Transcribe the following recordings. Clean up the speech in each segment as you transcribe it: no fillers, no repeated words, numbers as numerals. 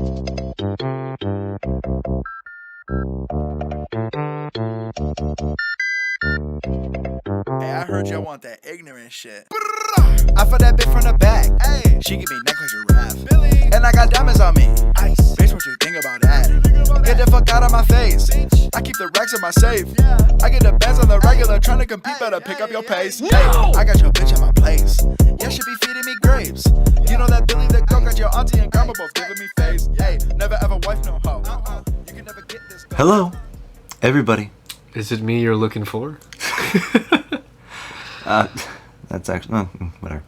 Hey, I heard y'all want that ignorant shit. I fought that bitch from the back. Hey, she give me neck like a giraffe. Billy. And I got diamonds on me. Ice. Bitch, what you think about that? Get the fuck out of my face. Bitch. I keep the racks in my safe. Yeah. I get the bands on the regular, trying to compete, better pick up your pace. No. Hey, I got your bitch at my place. Yeah, she be feeding me grapes. You know that Billy the goat got your auntie and grandma both giving me face. Hey, never ever wife no hoe. You can never get this. Hello, everybody. Is it me you're looking for? That's actually whatever.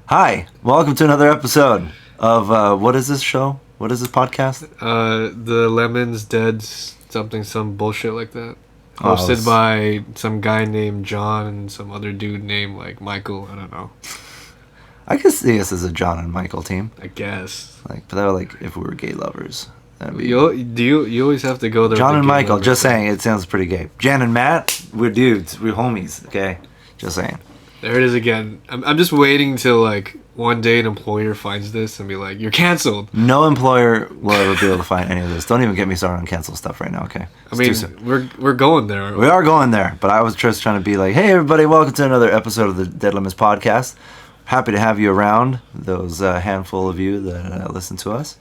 Hi, welcome to another episode of what is this show? What is this podcast? The Lemon's Dead something, some bullshit like that. Hosted by some guy named John and some other dude named like Michael. I don't know. I could see us as a John and Michael team. I guess. Like, but that would, like if we were gay lovers. You always have to go there. John and Michael. Just saying, it sounds pretty gay. Jan and Matt, we're dudes. We're homies. Okay, just saying. There it is again. I'm just waiting till like one day an employer finds this and be like, "You're canceled." No employer will ever be able to find any of this. Don't even get me started on cancel stuff right now. Okay. I mean, we're going there. We are going there, but I was just trying to be like, "Hey, everybody, welcome to another episode of the Dead Lemons podcast. Happy to have you around. Those handful of you that listen to us."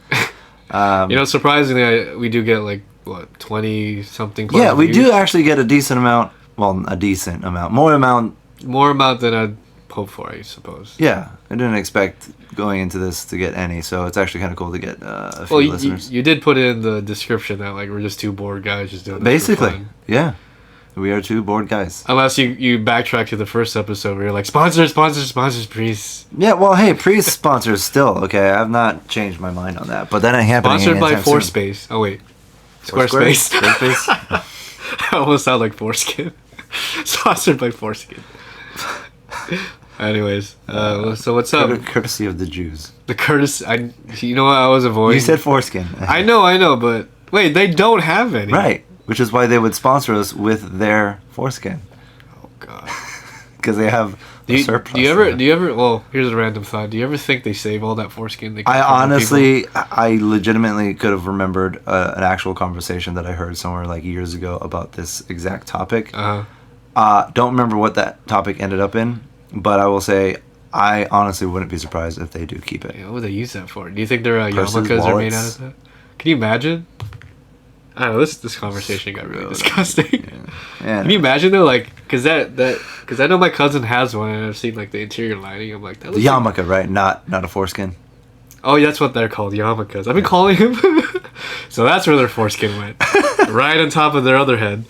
Surprisingly, we do get like what 20 something. Yeah, we do actually get a decent amount. Well, a decent amount, more amount than I'd hope for, I suppose. Yeah, I didn't expect going into this to get any, so it's actually kind of cool to get a few listeners. You did put in the description that like we're just two bored guys just doing this basically. For fun. Yeah, we are two bored guys. Unless you backtrack to the first episode where you're like sponsors, please. Yeah, well, hey, priest sponsors still okay. I've not changed my mind on that, but that ain't happening. Sponsored by Fourspace. Oh wait, Squarespace. Squarespace. I almost sound like foreskin. Sponsored by foreskin. Anyways, so what's up? Courtesy of the Jews. The courtesy. You know what I was avoiding? You said foreskin. I know, but wait, they don't have any. Right, which is why they would sponsor us with their foreskin. Oh God. Because they have a surplus. Do you ever? Well, here's a random thought. Do you ever think they save all that foreskin? I legitimately could have remembered an actual conversation that I heard somewhere like years ago about this exact topic. Don't remember what that topic ended up in, but I will say I honestly wouldn't be surprised if they do keep it. Yeah, what would they use that for? Do you think their yarmulkes are made out of that? Can you imagine? I don't know. This conversation got really disgusting. Yeah. Can you imagine though, like, because I know my cousin has one and I've seen like the interior lining. I'm like, that looks the yarmulke, right? Not a foreskin. Oh, yeah, that's what they're called, yarmulkes. I've been calling him. So that's where their foreskin went, right on top of their other head.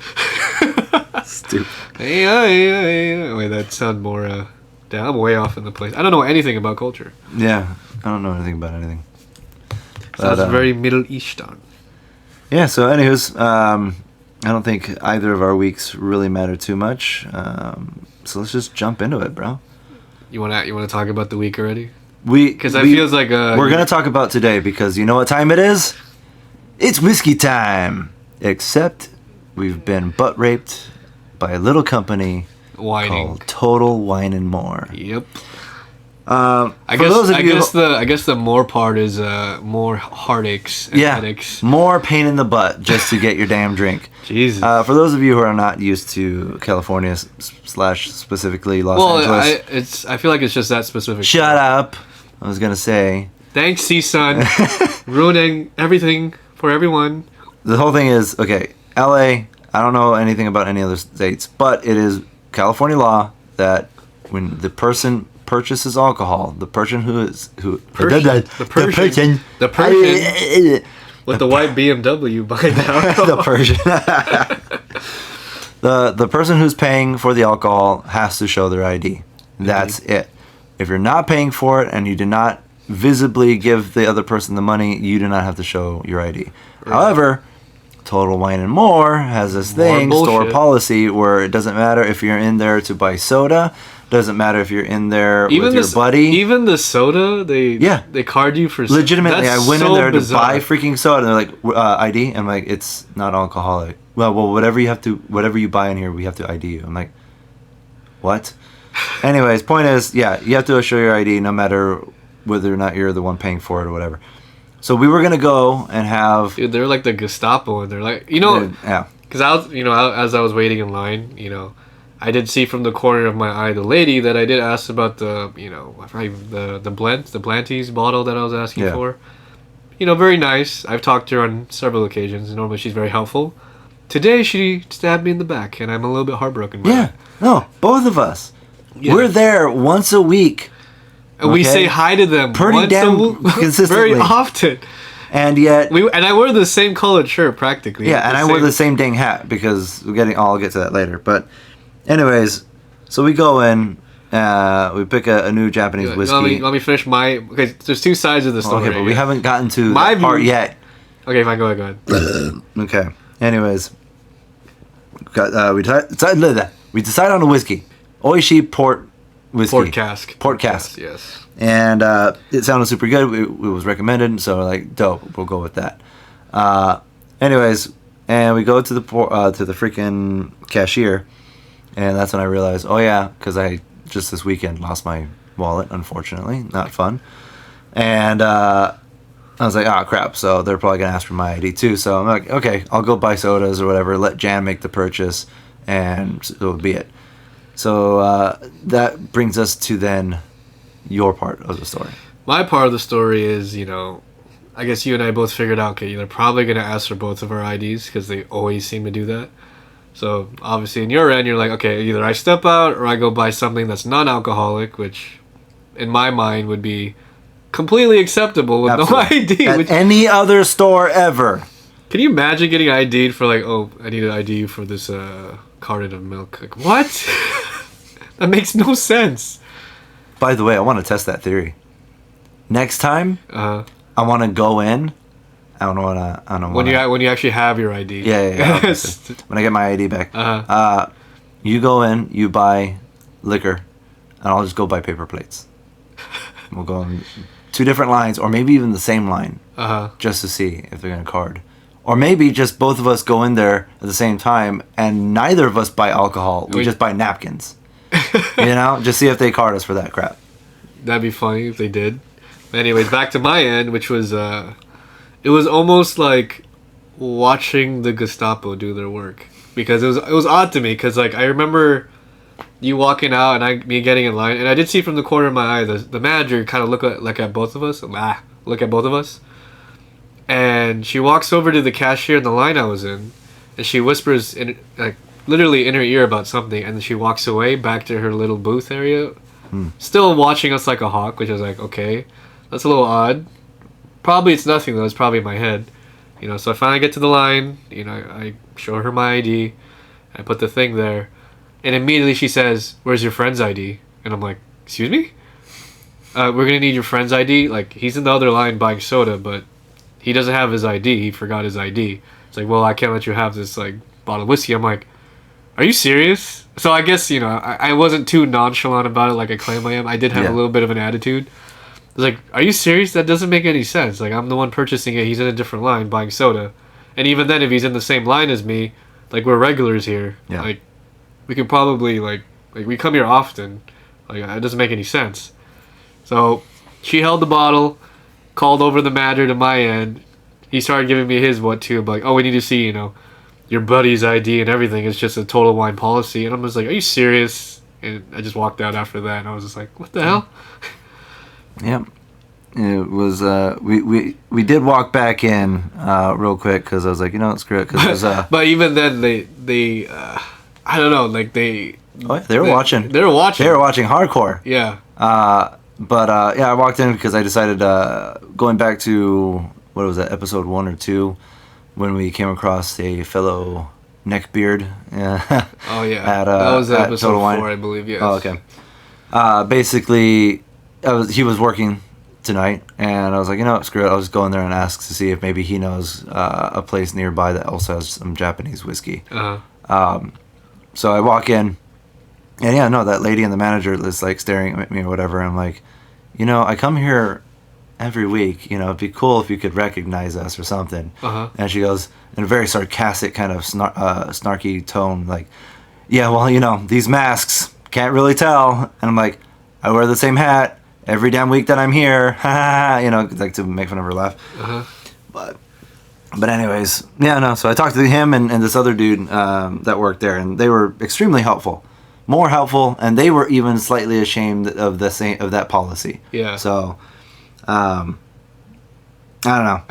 Stupid. Wait, that sound more. I'm way off in the place. I don't know anything about culture. Yeah, I don't know anything about anything. Sounds very Middle Eastern. Yeah. So, anyways, I don't think either of our weeks really matter too much. So let's just jump into it, bro. You wanna talk about the week already? Because it feels like we're gonna talk about today because you know what time it is? It's whiskey time. Except we've been butt raped by a little company called Total Wine and More. Yep. I guess the more part is more heartaches and headaches. More pain in the butt just to get your damn drink. Jesus. For those of you who are not used to California / specifically Los Angeles. I feel like it's just that specific. Shut up. I was gonna say. Thanks, C-Sun. Ruining everything for everyone. The whole thing is, okay, LA, I don't know anything about any other states, but it is California law that when the person purchases alcohol, the person with the white BMW buying the alcohol. the person who's paying for the alcohol has to show their ID. That's it. If you're not paying for it and you do not visibly give the other person the money, you do not have to show your ID. Right. However, Total Wine and More has this store policy where it doesn't matter if you're in there to buy soda, doesn't matter if you're in there with your buddy. Even the soda, they card you for legitimately. I went in there to buy freaking soda, and they're like ID. I'm like, it's not alcoholic. Well, whatever you buy in here, we have to ID you. I'm like, what? Anyways, point is, you have to show your ID no matter whether or not you're the one paying for it or whatever. So we were gonna go and have. Dude, they're like the Gestapo, and they're like, you know, yeah. Because I was, as I was waiting in line, I did see from the corner of my eye the lady that I did ask about the, the Blanty's bottle that I was asking for. Very nice. I've talked to her on several occasions. Normally she's very helpful. Today she stabbed me in the back, and I'm a little bit heartbroken by it. No, both of us. Yeah. We're there once a week. And we say hi to them pretty damn consistently. Very often. And yet... And I wear the same colored shirt, practically. Yeah, and I wear the same dang hat, because I'll get to that later. But anyways, so we go in, we pick a new Japanese whiskey. Let me finish okay, there's two sides of the story. Okay, but we haven't gotten to that part yet. Okay, fine, go ahead. Okay, anyways. We decided on a whiskey. Oishi port whiskey. Port cask. Yes. And it sounded super good. It was recommended, so like, dope. We'll go with that. Anyways, and we go to the freaking cashier, and that's when I realized, oh yeah, because I just this weekend lost my wallet, unfortunately. Not fun. And I was like, oh crap. So they're probably gonna ask for my ID too. So I'm like, okay, I'll go buy sodas or whatever. Let Jan make the purchase, and so it'll be it. So that brings us to then your part of the story. My part of the story is, I guess you and I both figured out, okay, they're probably going to ask for both of our IDs because they always seem to do that. So obviously in your end, you're like, okay, either I step out or I go buy something that's non-alcoholic, which in my mind would be completely acceptable with Absolutely. no ID. At any other store ever. Can you imagine getting ID'd for like, oh, I need an ID for this carton of milk? Like, what? That makes no sense. By the way, I want to test that theory. Next time, I want to go in. I don't know. When you actually have your ID. Yeah. When I get my ID back, you go in, you buy liquor, and I'll just go buy paper plates. We'll go in 2 different lines, or maybe even the same line, just to see if they're gonna card. Or maybe just both of us go in there at the same time, and neither of us buy alcohol. We just buy napkins. Just see if they card us for that crap. That'd be funny if they did. Anyways, back to my end, which was it was almost like watching the Gestapo do their work, because it was odd to me, because like I remember you walking out and me getting in line, and I did see from the corner of my eye the manager kind of look at both of us, and she walks over to the cashier in the line I was in, and she whispers literally in her ear about something, and then she walks away back to her little booth area, still watching us like a hawk, which I was like, okay, that's a little odd. Probably it's nothing though, it's probably in my head. So I finally get to the line, I show her my ID, I put the thing there, and immediately she says, where's your friend's ID? And I'm like, excuse me? We're gonna need your friend's ID. Like, he's in the other line buying soda, but he doesn't have his ID, he forgot his ID. It's like, well, I can't let you have this like bottle of whiskey. I'm like, are you serious? So I guess, I wasn't too nonchalant about it like I claim I am. I did have a little bit of an attitude. I was like, are you serious? That doesn't make any sense. Like, I'm the one purchasing it. He's in a different line buying soda. And even then, if he's in the same line as me, like, we're regulars here. Yeah. Like, we could probably, like we come here often. Like, it doesn't make any sense. So, she held the bottle, called over the manager to my end. He started giving me his too. I'm like, oh, we need to see, your buddy's ID and everything. It's just a Total Wine policy. And I'm just like, are you serious? And I just walked out after that, and I was just like, what the hell? Yep. It was, we did walk back in real quick, because I was like, screw it. Cause but even then, they I don't know, like they were watching. They were watching. They were watching hardcore. Yeah. But I walked in because I decided, going back to, what was that, episode 1 or 2, when we came across a fellow neckbeard. Oh yeah. That was episode Total Wine. 4, I believe. Yes. Oh, okay. Basically, he was working tonight, and I was like, screw it. I'll just go in there and ask to see if maybe he knows a place nearby that also has some Japanese whiskey. So I walk in, and that lady and the manager is like staring at me or whatever. And I'm like, I come here every week, it'd be cool if you could recognize us or something. And she goes, in a very sarcastic kind of snarky tone, like, yeah, well, these masks, can't really tell. And I'm like, I wear the same hat every damn week that I'm here, you know, like to make fun of her laugh. But anyways, yeah, no. So I talked to him and this other dude that worked there, and they were extremely helpful, more helpful, and they were even slightly ashamed of that policy. Yeah. So, I don't know.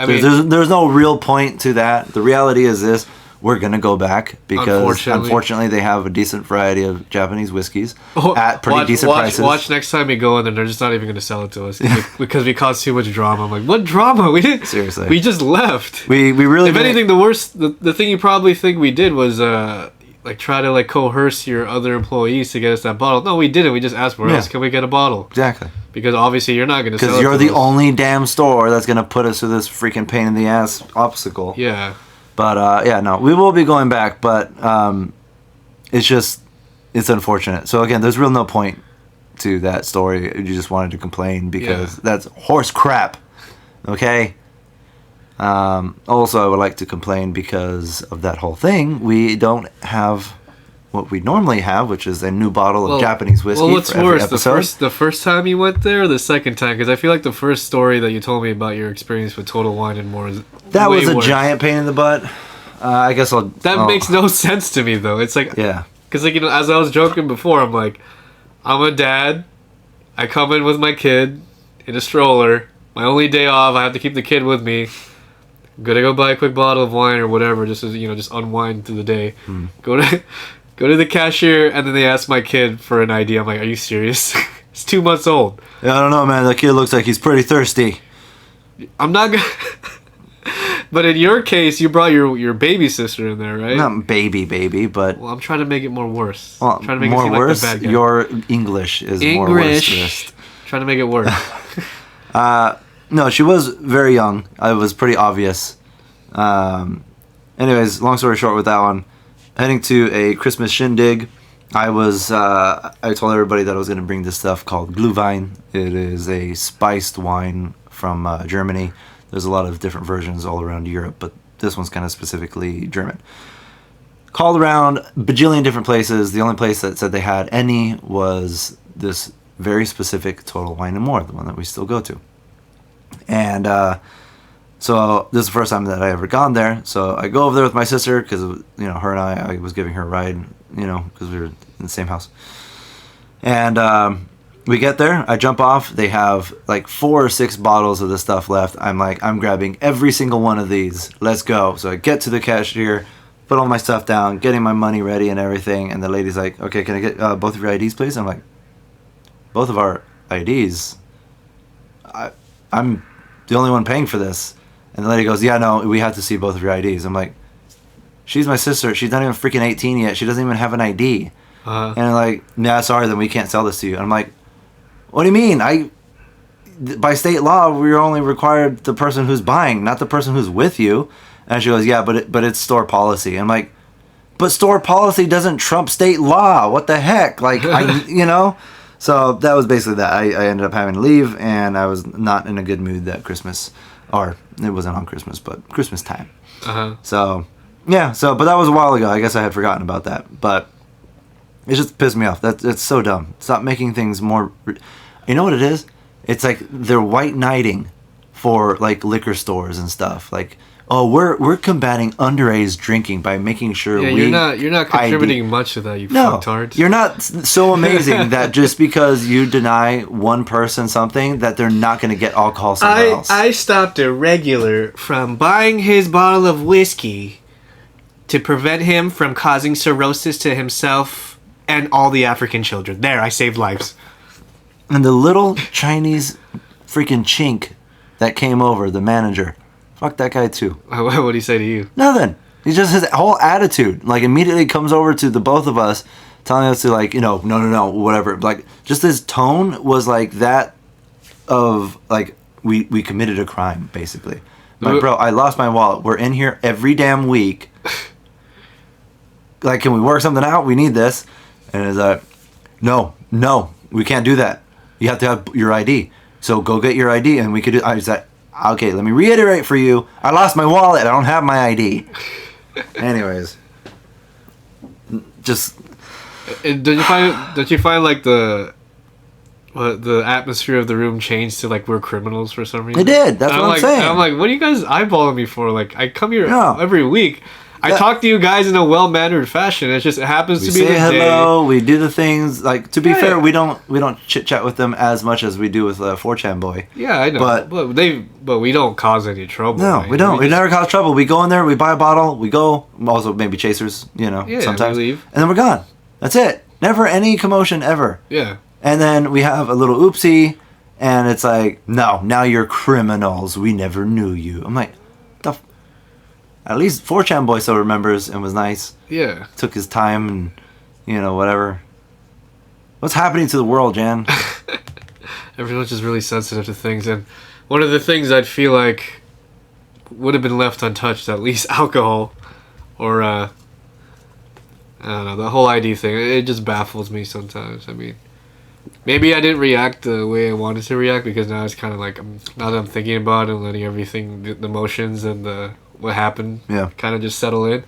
There's no real point to that. The reality is this: we're gonna go back because unfortunately they have a decent variety of Japanese whiskeys at pretty decent prices. Watch next time we go in, and they're just not even gonna sell it to us because we caused too much drama. I'm like, what drama? We didn't. Seriously, we just left. We really. If anything, the thing you probably think we did was like try to like coerce your other employees to get us that bottle. No, we didn't. We just asked, where else can we get a bottle? Exactly. Because obviously you're not gonna sell it. Because you're the only damn store that's gonna put us through this freaking pain in the ass obstacle. Yeah. But yeah, no, we will be going back, but it's unfortunate. So again, there's real no point to that story. You just wanted to complain because that's horse crap. Okay. Also, I would like to complain because of that whole thing. We don't have what we normally have, which is a new bottle of Japanese whiskey. Well, what's worse, the first time you went there, or the second time? Because I feel like the first story that you told me about your experience with Total Wine and More is that was a giant pain in the butt. I guess that makes no sense to me though. It's like because like, you know, as I was joking before, I'm like, I'm a dad. I come in with my kid in a stroller. My only day off. I have to keep the kid with me. I'm gonna go buy a quick bottle of wine or whatever, just to, you know, just unwind through the day. Go to the cashier, and then they ask my kid for an ID. I'm like, are you serious? It's 2 months old. Yeah, I don't know, man. That kid looks like he's pretty thirsty. I'm not gonna. But in your case, you brought your baby sister in there, right? Not baby, but... Well, I'm trying to make it more worse. Well, trying to make more it seem worse? Like the bad guy. Your English is more worse. Trying to make it worse. No, she was very young. It was pretty obvious. Anyways, long story short with that one. Heading to a Christmas shindig. I told everybody that I was going to bring this stuff called Glühwein. It is a spiced wine from Germany. There's a lot of different versions all around Europe, but this one's kind of specifically German. Called around bajillion different places. The only place that said they had any was this very specific Total Wine and More, the one that we still go to. And so this is the first time that I ever gone there. So I go over there with my sister because, you know, her and I was giving her a ride, you know, because we were in the same house. And we get there. I jump off. They have like 4 or 6 bottles of this stuff left. I'm like, I'm grabbing every single one of these. Let's go. So I get to the cashier, put all my stuff down, getting my money ready and everything. And the lady's like, okay, can I get both of your IDs, please? I'm like, both of our IDs? I'm the only one paying for this. And the lady goes, yeah, no, we have to see both of your IDs. I'm like, she's my sister. She's not even freaking 18 yet. She doesn't even have an ID. And I'm like, nah, sorry, then we can't sell this to you. And I'm like, what do you mean? By state law, we're only required the person who's buying, not the person who's with you. And she goes, yeah, but it's store policy. I'm like, but store policy doesn't trump state law. What the heck? Like, you know? So that was basically that. I ended up having to leave, and I was not in a good mood that Christmas. Or, it wasn't on Christmas, but Christmas time. So, yeah. But that was a while ago. I guess I had forgotten about that. But it just pissed me off. It's so dumb. Stop making things more... You know what it is? It's like they're white knighting for like liquor stores and stuff. Like, oh, we're combating underage drinking by making sure you're not contributing much to that, you fucktards. You're not so amazing that just because you deny one person something that they're not going to get alcohol somewhere else. I stopped a regular from buying his bottle of whiskey to prevent him from causing cirrhosis to himself and all the African children. There, I saved lives. And the little Chinese freaking chink that came over, the manager, fuck that guy too. What did he say to you? Nothing. He just, his whole attitude, like, immediately comes over to the both of us, telling us to, like, you know, no, whatever. Like, just his tone was like that of, like, we committed a crime, basically. Like, bro, I lost my wallet. We're in here every damn week. Like, can we work something out? We need this. And it's like, no, we can't do that. You have to have your ID. So go get your ID, and we could do... I was like, okay, let me reiterate for you. I lost my wallet. I don't have my ID. Anyways. Just... Don't you find like the... the atmosphere of the room changed to like we're criminals for some reason. It did. That's what I'm saying. I'm like, what are you guys eyeballing me for? Like, I come here every week. I talk to you guys in a well-mannered fashion. It happens to be the day. We say hello. We do the things. Like, to be fair, we don't chit-chat with them as much as we do with 4chan Boy. Yeah, I know. But we don't cause any trouble. No, we don't. We never cause trouble. We go in there, we buy a bottle, we go. Also, maybe chasers, sometimes. We leave. And then we're gone. That's it. Never any commotion ever. Yeah. And then we have a little oopsie, and it's like, no, now you're criminals. We never knew you. I'm like, at least 4chan Boy still remembers and was nice. Yeah. Took his time and, whatever. What's happening to the world, Jan? Everyone's just really sensitive to things. And one of the things I'd feel like would have been left untouched, at least alcohol. Or, I don't know, the whole ID thing. It just baffles me sometimes. I mean, maybe I didn't react the way I wanted to react because now it's kind of like, now that I'm thinking about it and letting everything, the emotions and what happened kind of just settle in.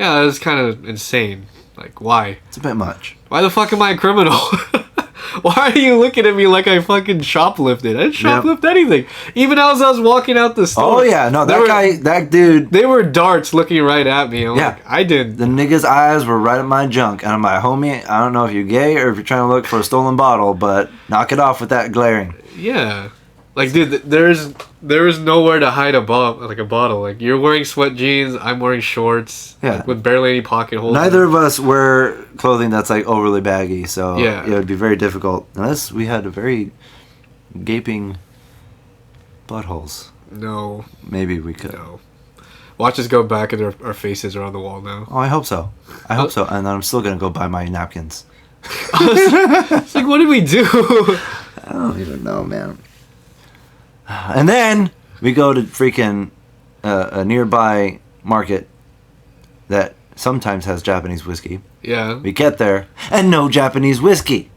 Yeah, it's kind of insane. Like, why? It's a bit much. Why the fuck am I a criminal? Why are you looking at me like I fucking shoplifted? I didn't shoplift anything. Even as I was walking out the store. Oh, yeah. No, that dude. They were darts looking right at me. I'm like, I did. The nigga's eyes were right at my junk. And I'm like, homie, I don't know if you're gay or if you're trying to look for a stolen bottle, but knock it off with that glaring. Yeah. Like, dude, there is nowhere to hide a bottle. Like, you're wearing sweat jeans, I'm wearing shorts, with barely any pocket holes. Neither of us wear clothing that's like overly baggy, so it would be very difficult unless we had a very gaping buttholes. No, maybe we could. No, watch us go back and our faces are on the wall now. Oh, I hope so. I hope so, and then I'm still gonna go buy my napkins. It's like, what did we do? I don't even know, man. And then we go to freaking a nearby market that sometimes has Japanese whiskey. Yeah. We get there, and no Japanese whiskey.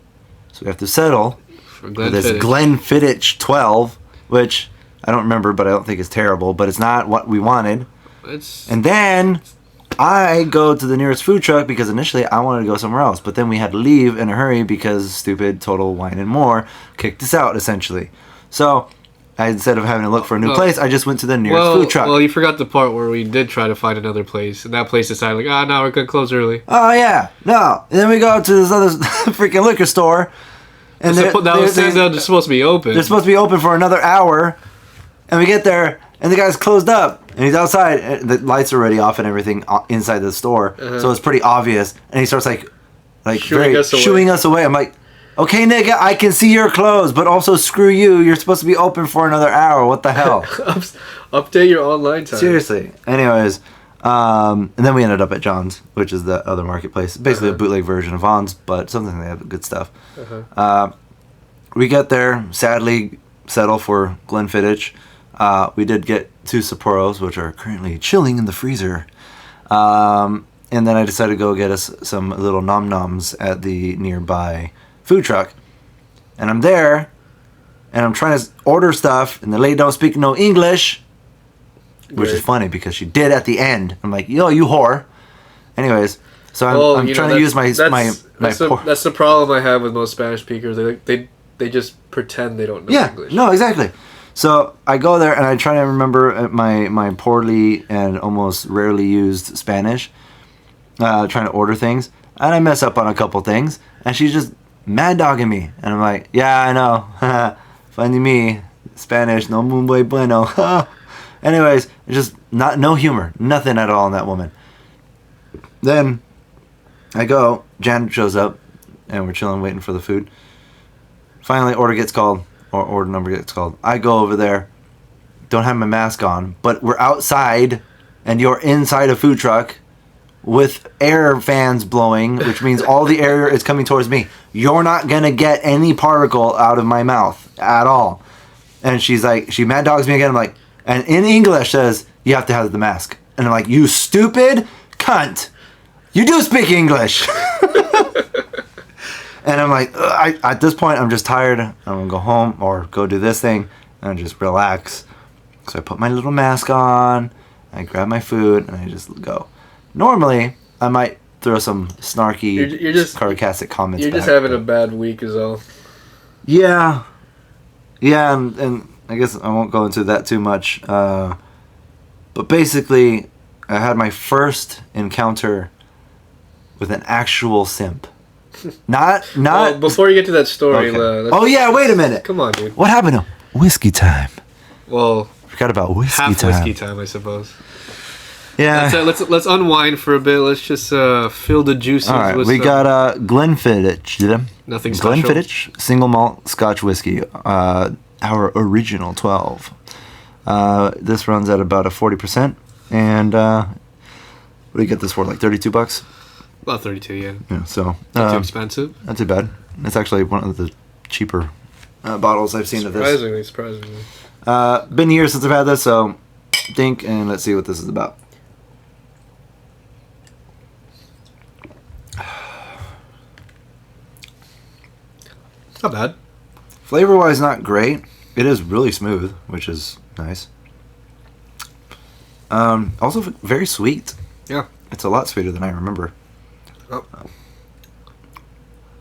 So we have to settle for this Glenfiddich 12, which I don't remember, but I don't think it's terrible, but it's not what we wanted. And then I go to the nearest food truck because initially I wanted to go somewhere else, but then we had to leave in a hurry because stupid Total Wine and More kicked us out, essentially. So instead of having to look for a new place, I just went to the nearest food truck. Well, you forgot the part where we did try to find another place, and that place decided, like, no, we're going to close early. Oh, yeah. No. And then we go to this other freaking liquor store. And they're supposed to be open. They're supposed to be open for another hour. And we get there, and the guy's closed up. And he's outside. The lights are already off and everything inside the store. So it's pretty obvious. And he starts, shooing us away. I'm like, okay, nigga, I can see your clothes, but also screw you. You're supposed to be open for another hour. What the hell? Update your online time. Seriously. Anyways, and then we ended up at John's, which is the other marketplace. Basically a bootleg version of Vaughn's, but something they have good stuff. We get there, sadly, settle for Glenfiddich. We did get 2 Sapporos, which are currently chilling in the freezer. And then I decided to go get us some little nom-noms at the nearby food truck, and I'm there, and I'm trying to order stuff, and the lady don't speak no English, which is funny because she did at the end. I'm like, yo, you whore. Anyways, so I'm trying to use my that's the problem I have with most Spanish speakers. They just pretend they don't know English. No, exactly. So I go there and I try to remember my poorly and almost rarely used Spanish, trying to order things, and I mess up on a couple things, and she's just mad dogging me, and I'm like, yeah, I know. Funny me, Spanish, no muy bueno. Anyways, it's just no humor, nothing at all in that woman. Then I go, Jan shows up, and we're chilling, waiting for the food. Finally, order number gets called. I go over there, don't have my mask on, but we're outside, and you're inside a food truck with air fans blowing, which means all the air is coming towards me. You're not gonna get any particle out of my mouth at all. And she's like, she mad dogs me again. I'm like, and in English says, you have to have the mask. And I'm like, you stupid cunt. You do speak English. And I'm like, at this point, I'm just tired. I'm gonna go home or go do this thing and just relax. So I put my little mask on, I grab my food, and I just go. Normally, I might throw some snarky, sarcastic comments. You're just having a bad week, is all. Yeah, and I guess I won't go into that too much. But basically, I had my first encounter with an actual simp. Not. Well, before you get to that story, Okay. Oh yeah, wait a minute. Come on, dude. What happened to whiskey time? Well, forgot about whiskey half time. whiskey time, I suppose. Yeah. Let's unwind for a bit. Let's just fill the juices. All right, with we got Glenfiddich. Nothing special. Glenfiddich single malt Scotch whiskey, our original 12. This runs at about a 40%, and what do you get this for? Like $32? About 32, yeah. Yeah, so Not too expensive. Not too bad. It's actually one of the cheaper bottles I've seen of this. Surprisingly. Been years since I've had this, so think, and let's see what this is about. Not bad. Flavor-wise, not great. It is really smooth, which is nice. Also very sweet. Yeah. It's a lot sweeter than I remember. Oh.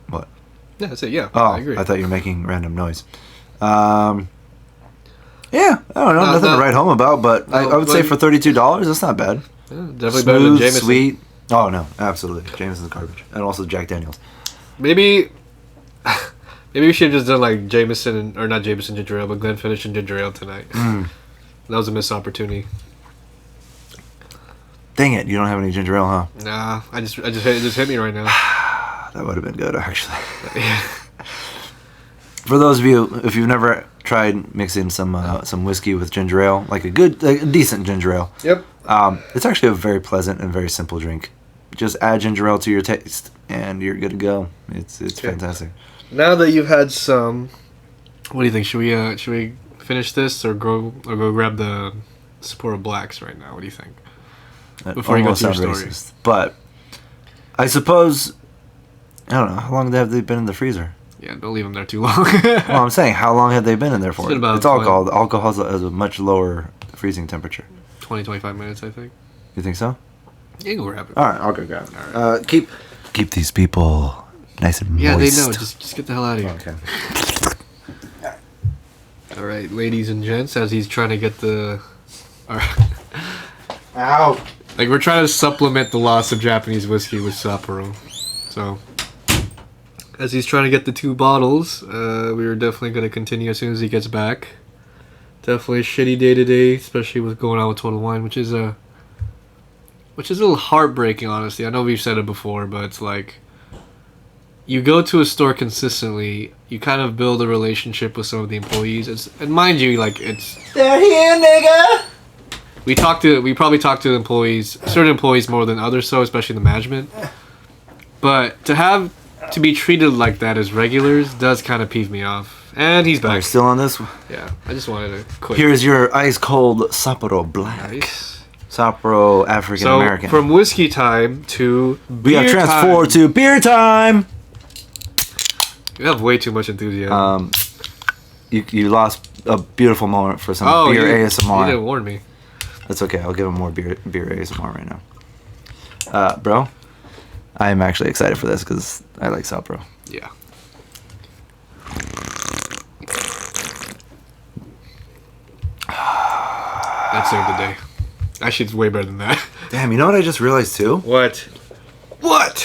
What? Yeah, that's it. Yeah. Oh, I agree. I thought you were making random noise. Yeah, I don't know. Nothing to write home about, but I would say for $32, that's not bad. Yeah, definitely Smooth, better than Jameson. sweet. Oh, no. Absolutely. Jameson's garbage. And also Jack Daniels. Maybe we should have just done like Jameson, or not Jameson ginger ale, but Glenfiddich and ginger ale tonight. That was a missed opportunity. Dang it, you don't have any ginger ale, huh? Nah, it just hit me right now. That would have been good, actually. For those of you, if you've never tried mixing some whiskey with ginger ale, like a decent ginger ale. Yep. It's actually a very pleasant and very simple drink. Just add ginger ale to your taste, and you're good to go. It's fantastic. Now that you've had some, what do you think? Should we finish this or go grab the Sapporo Blacks right now? What do you think? Before you go to your story. Racist, but I suppose I don't know how long have they been in the freezer. Yeah, don't leave them there too long. Well, I'm saying how long have they been in there for? It's alcohol. The alcohol has a much lower freezing temperature. 20-25 minutes, I think. You think so? You can grab it. All right, I'll go grab it. All right. Keep these people nice and moist. Yeah, they know. Just get the hell out of here. Okay. All right, ladies and gents, as he's trying to get the. Ow. Like, we're trying to supplement the loss of Japanese whiskey with Sapporo. So, as he's trying to get the 2 bottles, we are definitely going to continue as soon as he gets back. Definitely a shitty day today, especially with going on with Total Wine, which is a little heartbreaking, honestly. I know we've said it before, but it's like, you go to a store consistently, you kind of build a relationship with some of the employees. And mind you, like, They're here, nigga! we probably talk to employees, certain employees more than others, so especially the management. But to be treated like that as regulars does kind of peeve me off. And he's back. You're still on this? Yeah, I just wanted to quit. Here's your ice cold Sapporo Black. Nice. Sapporo African American. So from whiskey time to we beer got transformed to beer time. You have way too much enthusiasm. You lost a beautiful moment for some beer ASMR. You didn't warn me. That's okay. I'll give him more beer ASMR right now. Bro, I am actually excited for this because I like Sapporo. Yeah. That saved the day. Actually, it's way better than that. Damn, you know what I just realized too? What?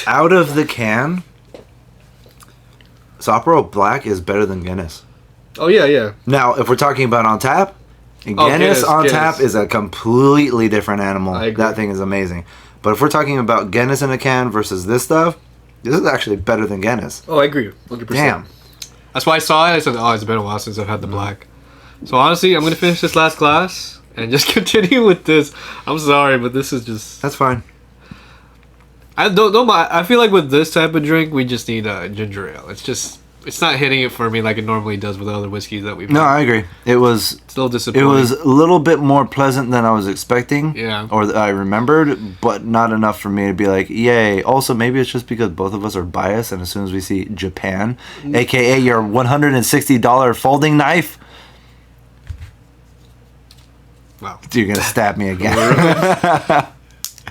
Out of the can, Sapporo Black is better than Guinness. Oh, yeah. Now, if we're talking about on tap, Guinness on tap is a completely different animal. I agree. That thing is amazing. But if we're talking about Guinness in a can versus this stuff, this is actually better than Guinness. Oh, I agree. 100%. Damn. That's why I saw it. I said, it's been a while since I've had the black. So honestly, I'm going to finish this last glass and just continue with this. I'm sorry, but this is just... That's fine. I don't mind. I feel like with this type of drink, we just need ginger ale. It's not hitting it for me like it normally does with other whiskeys that we've had. No, I agree. It was still disappointing. It was a little bit more pleasant than I was expecting. Yeah. Or that I remembered, but not enough for me to be like, yay. Also, maybe it's just because both of us are biased, and as soon as we see Japan, aka your $160 folding knife, wow, you're gonna stab me again.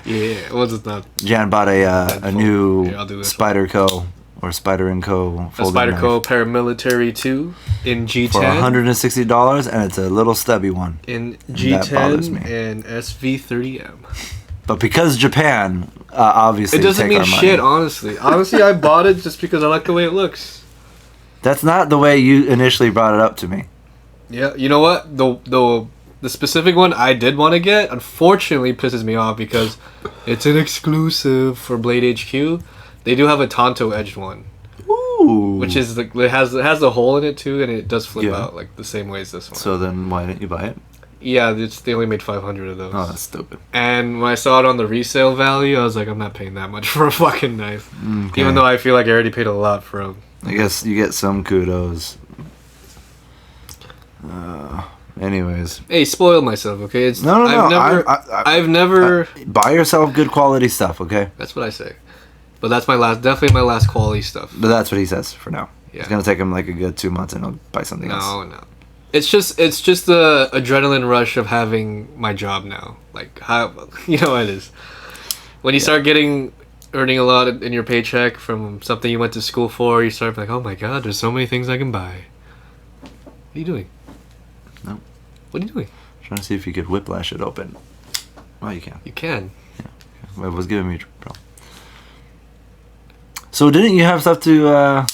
Yeah, well, it's not. Jan bought a new Here, I'll do this Spyderco or Spider & Co. A Spider Co. Paramilitary 2 in G10 for $160, and it's a little stubby one. In G10 and SV30M. But because Japan, obviously, it doesn't mean shit. Honestly, I bought it just because I like the way it looks. That's not the way you initially brought it up to me. Yeah, you know what? The specific one I did want to get, unfortunately, pisses me off because it's an exclusive for Blade HQ. They do have a Tonto edged one. Ooh. Which is it has a hole in it too, and it does flip out like the same way as this one. So then why didn't you buy it? Yeah, they only made 500 of those. Oh, that's stupid. And when I saw it on the resale value, I was like, I'm not paying that much for a fucking knife. Okay. Even though I feel like I already paid a lot for them. I guess you get some kudos. Anyways. Hey, spoil myself, okay? No. I've never buy yourself good quality stuff, okay? That's what I say. But that's definitely my last quality stuff. But that's what he says for now. Yeah. It's gonna take him like a good 2 months, and he'll buy something else. No. It's just the adrenaline rush of having my job now. Like how you know it is. When you start earning a lot in your paycheck from something you went to school for, you start like, oh my god, there's so many things I can buy. What are you doing? No. What are you doing? I'm trying to see if you could whiplash it open. Well, you can. You can. Yeah. It was giving me trouble. So didn't you have stuff to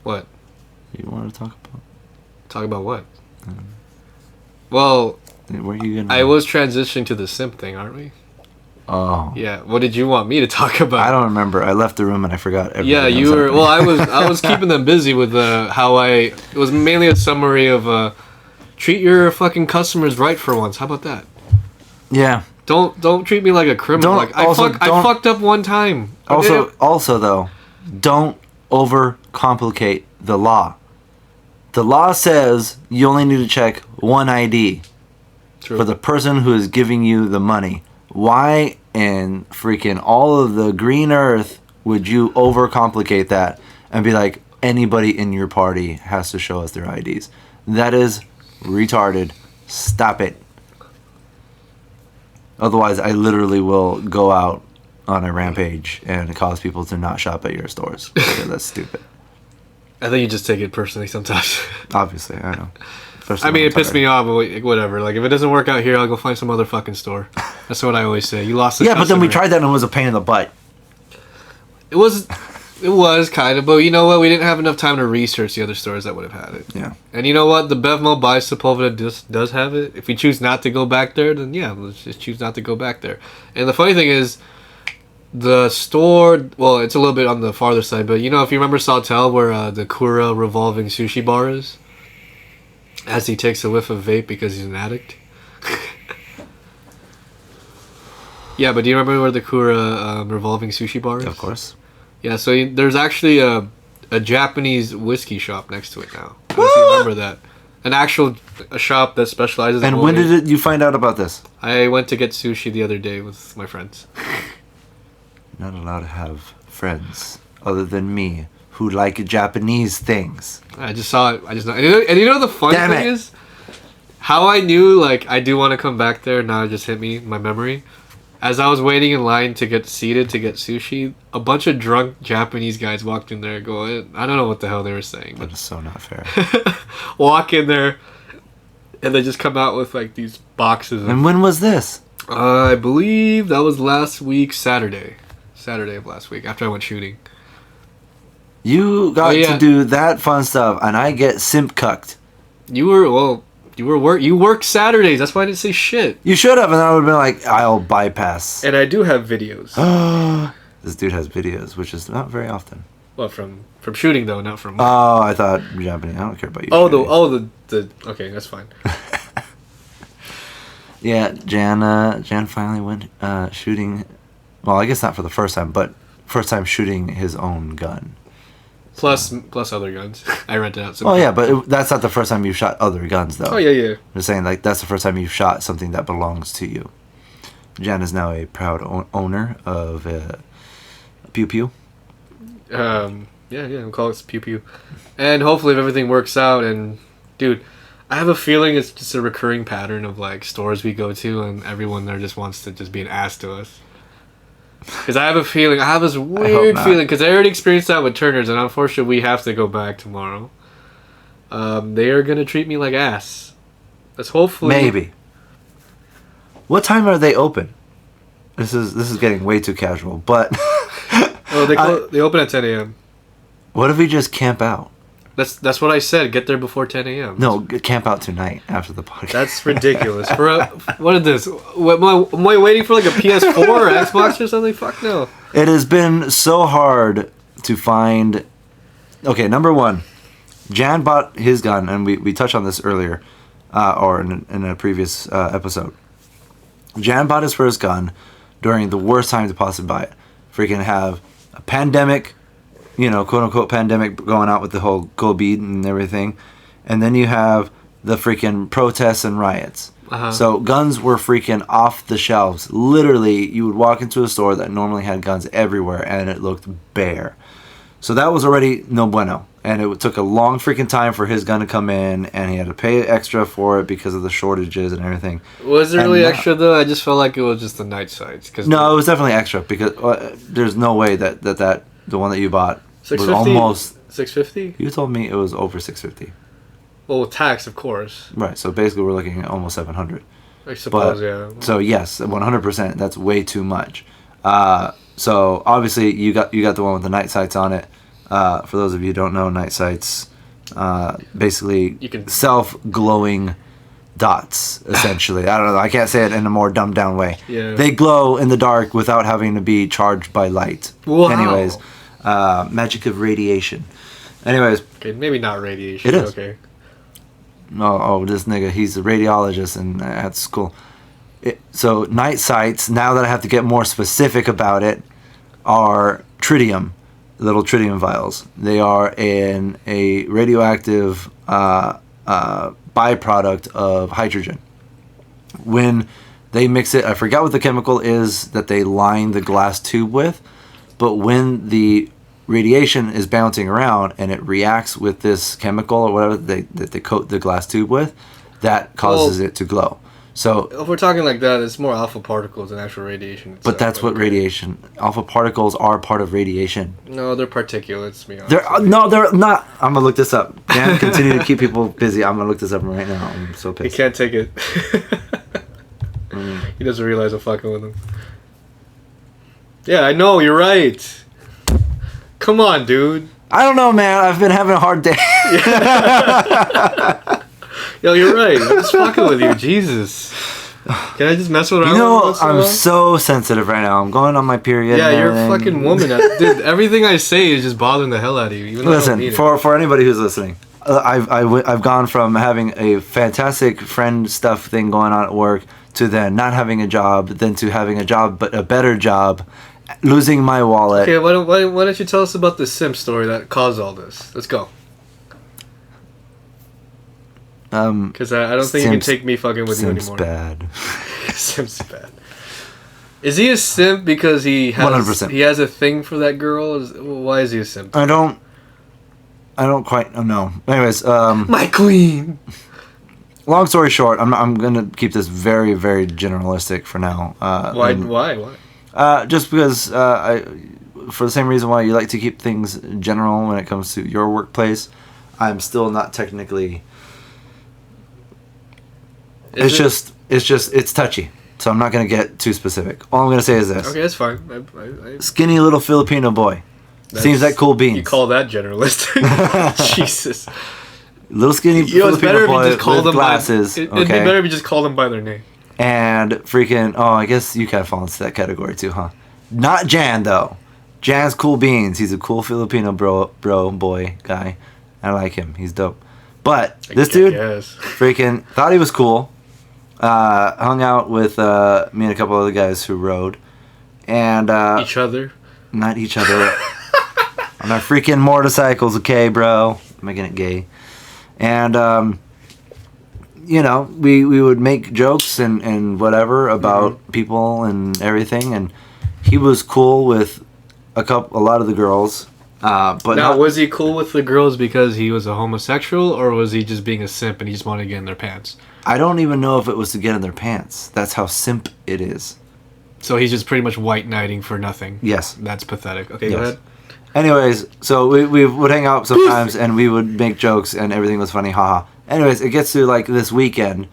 What? You wanted to talk about? Talk about what? Well, where are you gonna? I was transitioning to the simp thing, aren't we? Oh. Yeah. What did you want me to talk about? I don't remember. I left the room and I forgot everything. Yeah, you were. Well, I was keeping them busy with it was mainly a summary of treat your fucking customers right for once. How about that? Yeah. Don't treat me like a criminal. I fucked up one time. Also though, don't overcomplicate the law. The law says you only need to check one ID for the person who is giving you the money. Why in freaking all of the green earth would you overcomplicate that and be like, anybody in your party has to show us their IDs? That is retarded. Stop it. Otherwise, I literally will go out on a rampage and cause people to not shop at your stores. Because that's stupid. I think you just take it personally sometimes. Obviously, I know. I mean, it pissed me off, but whatever. Like, if it doesn't work out here, I'll go find some other fucking store. That's what I always say. You lost the customer. But then we tried that and it was a pain in the butt. It was kind of, but you know what? We didn't have enough time to research the other stores that would have had it. Yeah. And you know what? The Bevmo by Sepulveda does have it. If we choose not to go back there, then yeah, let's just choose not to go back there. And the funny thing is, the store, well, it's a little bit on the farther side, but you know, if you remember Sawtell, where the Kura revolving sushi bar is, as he takes a whiff of vape because he's an addict. Yeah, but do you remember where the Kura revolving sushi bar is? Of course. Yeah, so there's actually a Japanese whiskey shop next to it now. I don't know if you remember that. A shop that specializes in And when did you find out about this? I went to get sushi the other day with my friends. Not allowed to have friends other than me who like Japanese things. I just saw it. And you know the funny thing is? How I knew, like, I do want to come back there, now it just hit me, my memory. As I was waiting in line to get seated to get sushi, a bunch of drunk Japanese guys walked in there going, I don't know what the hell they were saying. That is so not fair. Walk in there, and they just come out with, like, these boxes. And when was this? I believe that was last week, Saturday of last week, after I went shooting. You got to do that fun stuff, and I get simp cucked. You work Saturdays. That's why I didn't say shit. You should have, and I would have been like, I'll bypass. And I do have videos. This dude has videos, which is not very often. Well, from shooting though, not from. Oh, I thought Japanese. I don't care about you. The okay, that's fine. Yeah, Jan finally went shooting. Well, I guess not for the first time, but first time shooting his own gun. Plus other guns. I rented out some. Oh yeah, but that's not the first time you've shot other guns, though. Oh yeah. I'm just saying, like, that's the first time you've shot something that belongs to you. Jan is now a proud owner of Pew Pew. Yeah, we'll call it Pew Pew. And hopefully if everything works out, and dude, I have a feeling it's just a recurring pattern of, like, stores we go to and everyone there just wants to just be an ass to us. Because I have a feeling, I have this weird feeling, because I already experienced that with Turner's, and unfortunately we have to go back tomorrow. They are going to treat me like ass. That's hopefully... Maybe. What time are they open? This is getting way too casual, but... Oh, they open at 10 a.m. What if we just camp out? That's what I said. Get there before 10 a.m. No, camp out tonight after the podcast. That's ridiculous. What is this? Am I waiting for like a PS4 or Xbox or something? Fuck no. It has been so hard to find... Okay, number one. Jan bought his gun, and we touched on this earlier, or in a previous episode. Jan bought his first gun during the worst time to possibly buy it. Freaking have a pandemic... quote unquote pandemic going out with the whole COVID and everything. And then you have the freaking protests and riots. Uh-huh. So guns were freaking off the shelves. Literally, you would walk into a store that normally had guns everywhere and it looked bare. So that was already no bueno. And it took a long freaking time for his gun to come in, and he had to pay extra for it because of the shortages and everything. Was it really extra though? I just felt like it was just the night sights. No, it was definitely extra because there's no way that the one that you bought was almost $650. You told me it was over $650. Well, with tax, of course. Right. So basically, we're looking at almost $700. I suppose, yeah. So yes, 100%. That's way too much. So obviously, you got the one with the night sights on it. For those of you who don't know, night sights, basically self-glowing dots, essentially. I don't know. I can't say it in a more dumbed down way. Yeah. They glow in the dark without having to be charged by light. Wow. Anyways, magic of radiation. Anyways. Okay, maybe not radiation. It is. Okay. Oh, this nigga, he's a radiologist at school. So night sights, now that I have to get more specific about it, are tritium. Little tritium vials. They are a radioactive byproduct of hydrogen. When they mix it, I forgot what the chemical is that they line the glass tube with, but when the radiation is bouncing around and it reacts with this chemical or whatever they coat the glass tube with, that causes it to glow. So if we're talking like that, it's more alpha particles than actual radiation itself. But that's what radiation... Alpha particles are part of radiation. No, they're particulates, to be honest. They're not. I'm going to look this up. Dan, continue to keep people busy. I'm going to look this up right now. I'm so pissed. He can't take it. He doesn't realize I'm fucking with him. Yeah, I know, you're right. Come on, dude. I don't know, man. I've been having a hard day. Yo, you're right. I'm just fucking with you. Jesus. Can I just mess around? I'm so sensitive right now. I'm going on my period. Yeah, you're a fucking woman. Dude, everything I say is just bothering the hell out of you. Even Listen, for anybody who's listening, I've gone from having a fantastic friend stuff thing going on at work to then not having a job, then to having a job but a better job, losing my wallet. Okay, why don't you tell us about the simp story that caused all this? Let's go. Because I don't think you can take me fucking with you anymore. Bad. Simp's bad. Is he a simp because he has 100%. He has a thing for that girl? Why is he a simp? I don't quite know. Anyways, my queen. Long story short, I'm gonna keep this very, very generalistic for now. Why? Just because for the same reason why you like to keep things general when it comes to your workplace, I'm still not technically. It's touchy, so I'm not gonna get too specific. All I'm gonna say is this. Okay, that's fine. Skinny little Filipino boy. Seems like cool beans. You call that generalistic? Jesus. Little skinny Filipino boy with glasses. It'd be better if you just call them by their name. And freaking, I guess you kind of fall into that category too, huh? Not Jan, though. Jan's cool beans. He's a cool Filipino boy guy. I like him. He's dope. But this dude freaking thought he was cool. Hung out with me and a couple other guys who rode. And each other? Not each other. On our freaking motorcycles, okay, bro? Making it gay. And, we would make jokes and whatever about people and everything. And he was cool with a lot of the girls. But now, was he cool with the girls because he was a homosexual, or was he just being a simp and he just wanted to get in their pants? I don't even know if it was to get in their pants. That's how simp it is. So he's just pretty much white knighting for nothing. Yes. That's pathetic. Okay, Yes. go ahead. Anyways, so we would hang out sometimes and we would make jokes and everything was funny, haha. Anyways, it gets to like this weekend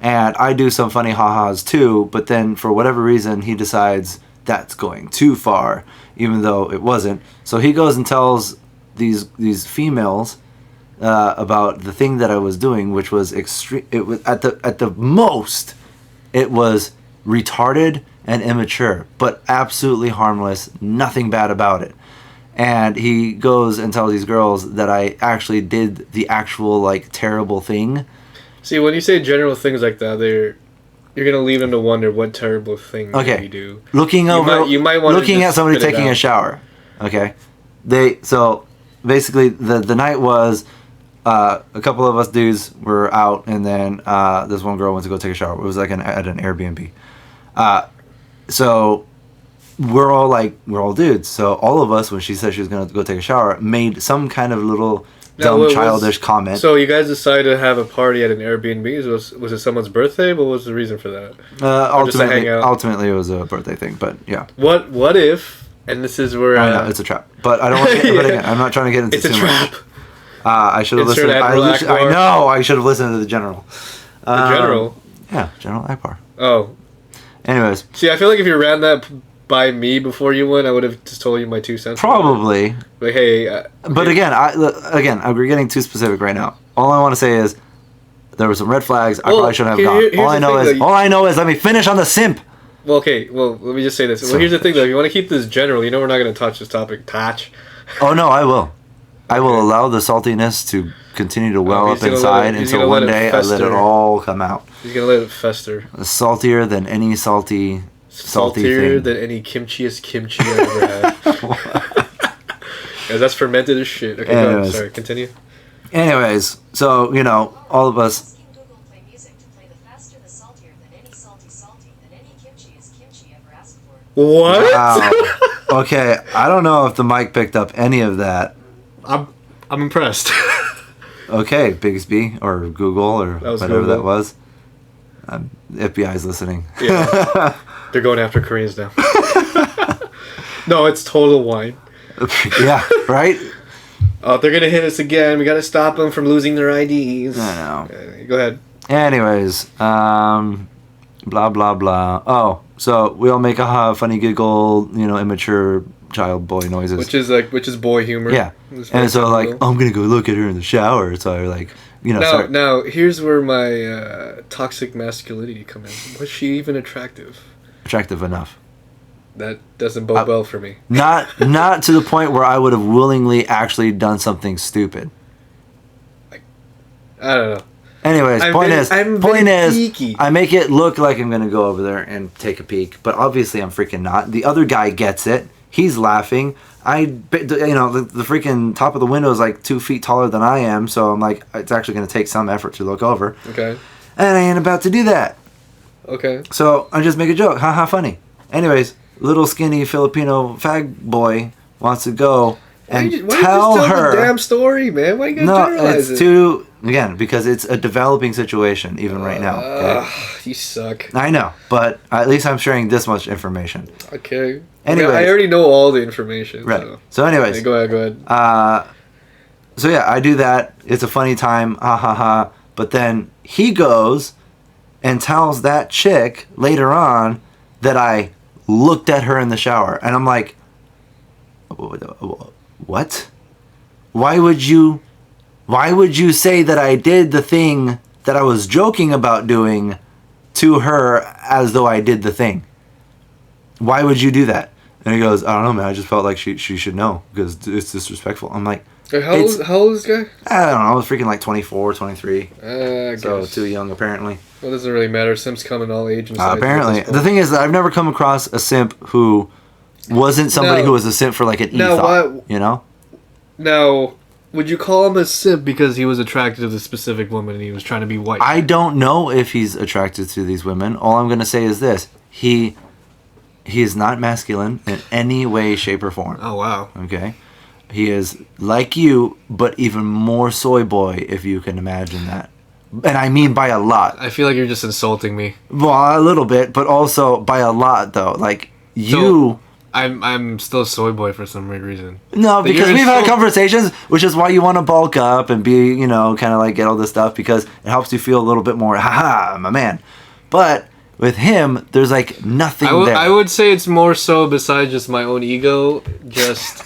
and I do some funny ha-has too, but then for whatever reason he decides that's going too far, even though it wasn't. So he goes and tells these females about the thing that I was doing, which was extreme. It was at the most, it was retarded and immature, but absolutely harmless. Nothing bad about it. And he goes and tells these girls that I actually did the actual like terrible thing. See, when you say general things like that, you're gonna leave them to wonder what terrible thing you do. Looking at somebody taking a shower. Okay, so basically the night was a couple of us dudes were out, and then this one girl went to go take a shower. It was like at an Airbnb. So we're all dudes. So all of us, when she said she was gonna go take a shower, made some kind of little childish comment. So you guys decided to have a party at an Airbnb. Was it someone's birthday? What was the reason for that? Ultimately, it was a birthday thing. But yeah. What if? And this is where no, it's a trap. But I don't want to. But again, I'm not trying to get into it's too a trap. much. I should have listened. I know. I should have listened to the general. The general. Yeah, General Akbar. Oh. Anyways. See, I feel like if you ran that by me before you went, I would have just told you my 2 cents. Probably. Like, hey. But again, we're getting too specific right now. All I want to say is there were some red flags. I probably shouldn't have gone. All I know is let me finish on the simp. Well, okay. Well, let me just say this. Well, here's the thing, though. If you want to keep this general, you know we're not going to touch this topic. Oh no, I will. I will allow the saltiness to continue to well up inside until one day I let it all come out. He's gonna let it fester. Saltier than any salty thing. Saltier than any kimchiest kimchi I've ever had. Guys, that's fermented as shit. Okay, go ahead. Sorry, continue. Anyways, so all of us. Google play music to play the faster, the saltier than any salty than any kimchi is kimchi ever asked for. What? Wow. Okay, I don't know if the mic picked up any of that. I'm impressed. Okay, Bigsby or Google or whatever that was. FBI's listening. Yeah. They're going after Koreans now. No, it's total wine. Yeah, right? Oh, they're going to hit us again. We got to stop them from losing their IDs. I know. Go ahead. Anyways, blah, blah, blah. Oh, so we all make a funny giggle, immature child boy noises. Which is boy humor. Yeah. And so I'm going to go look at her in the shower. So I like, Now, here's where my toxic masculinity comes in. Was she even attractive? Attractive enough. That doesn't bode well for me. Not to the point where I would have willingly actually done something stupid. I don't know. Anyways, point is, peaky. I make it look like I'm gonna go over there and take a peek, but obviously I'm freaking not. The other guy gets it. He's laughing. The freaking top of the window is like 2 feet taller than I am, so I'm like, it's actually gonna take some effort to look over. Okay. And I ain't about to do that. Okay. So I just make a joke. Haha, funny. Anyways, little skinny Filipino fag boy wants to go and tell her the damn story, man. Why you gotta generalize it? Again, because it's a developing situation even right now. Okay? You suck. I know, but at least I'm sharing this much information. Okay. Anyways, I already know all the information. Right. So anyways. Go ahead. So yeah, I do that. It's a funny time. Ha ha ha. But then he goes and tells that chick later on that I looked at her in the shower. And I'm like, what? Why would you say that I did the thing that I was joking about doing to her as though I did the thing? Why would you do that? And he goes, I don't know, man. I just felt like she should know because it's disrespectful. I'm like, how old is this guy? I don't know. I was freaking like 24, 23. I so guess. Too young, apparently. Well, it doesn't really matter. Simps come in all age and sizes. Apparently. The thing is that I've never come across a simp who wasn't somebody who was a simp for like an ethos, Now, would you call him a simp because he was attracted to the specific woman and he was trying to be white? I don't know if he's attracted to these women. All I'm going to say is this. He is not masculine in any way, shape, or form. Oh, wow. Okay? He is like you, but even more soy boy, if you can imagine that. And I mean by a lot. I feel like you're just insulting me. Well, a little bit, but also by a lot, though. Like, you... So, I'm still a soy boy for some weird reason. No, because we've had conversations, which is why you want to bulk up and be, you know, kind of like get all this stuff, because it helps you feel a little bit more, haha, I'm a man. But with him, there's like nothing there. I would say it's more so besides just my own ego, just...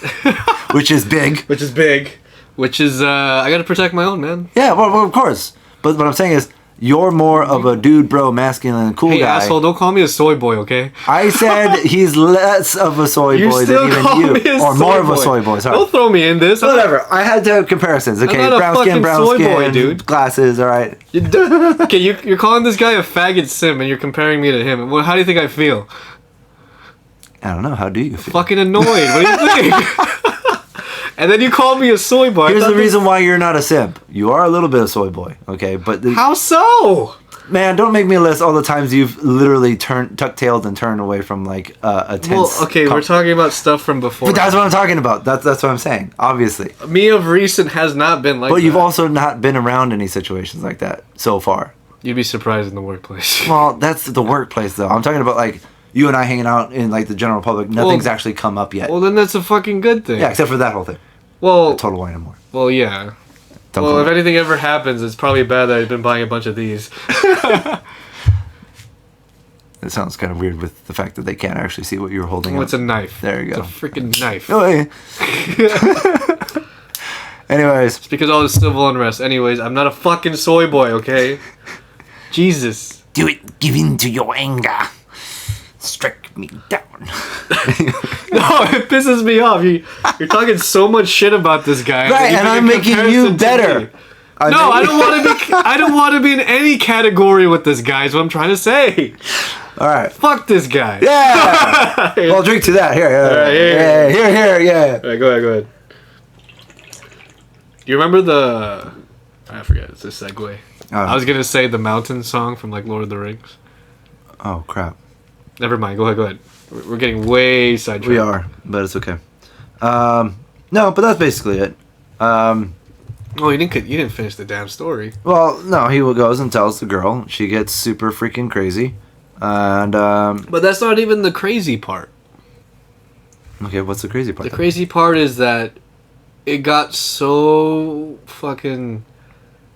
Which is big. Which is big. Which is, I gotta protect my own, man. Yeah, well, of course. But what I'm saying is, you're more of a dude, bro, masculine, cool guy. Hey, asshole, don't call me a soy boy, okay? I said he's less of a soy boy than even you. Or more of a soy boy, sorry. Don't throw me in this. Whatever. I had to have comparisons, okay? I'm not brown skin, soy boy, dude. Glasses, alright. Okay, you're calling this guy a faggot sim and you're comparing me to him. Well, how do you think I feel? I don't know. How do you feel? Fucking annoyed. What do you think? And then you call me a soy boy. Here's the reason why you're not a simp. You are a little bit of soy boy, okay? But how so? Man, don't make me list all the times you've literally tuck-tailed and turned away from like a tense. Well, okay, we're talking about stuff from before. But that's what I'm talking about. That's what I'm saying. Obviously. Me of recent has not been like that. But you've also not been around any situations like that so far. You'd be surprised in the workplace. Well, that's the workplace though. I'm talking about like you and I hanging out in like the general public. Nothing's actually come up yet. Well, then that's a fucking good thing. Yeah, except for that whole thing. Well, the total wine and more. Well, yeah. Well, if anything ever happens, it's probably bad that I've been buying a bunch of these. It sounds kind of weird with the fact that they can't actually see what you're holding. Well, it's a knife. There you go. It's a freaking knife. Oh, hey. Anyways. It's because all this civil unrest. Anyways, I'm not a fucking soy boy, okay? Jesus. Do it. Give in to your anger. Strike me down. No, it pisses me off. You're talking so much shit about this guy. Right, and I'm making you better. I don't want to be. I don't want to be in any category with this guy. Is what I'm trying to say. All right. Fuck this guy. Yeah. Well, drink to that. Here. All right, Here. Yeah. All right, go ahead. Do you remember the? I forget. It's a segue. I was gonna say the mountain song from like Lord of the Rings. Oh crap. Never mind. Go ahead. We're getting way sidetracked. We are, but it's okay. No, but that's basically it. Oh, you didn't finish the damn story. Well, no, he goes and tells the girl. She gets super freaking crazy, and But that's not even the crazy part. Okay, what's the crazy part? The crazy part is that it got so fucking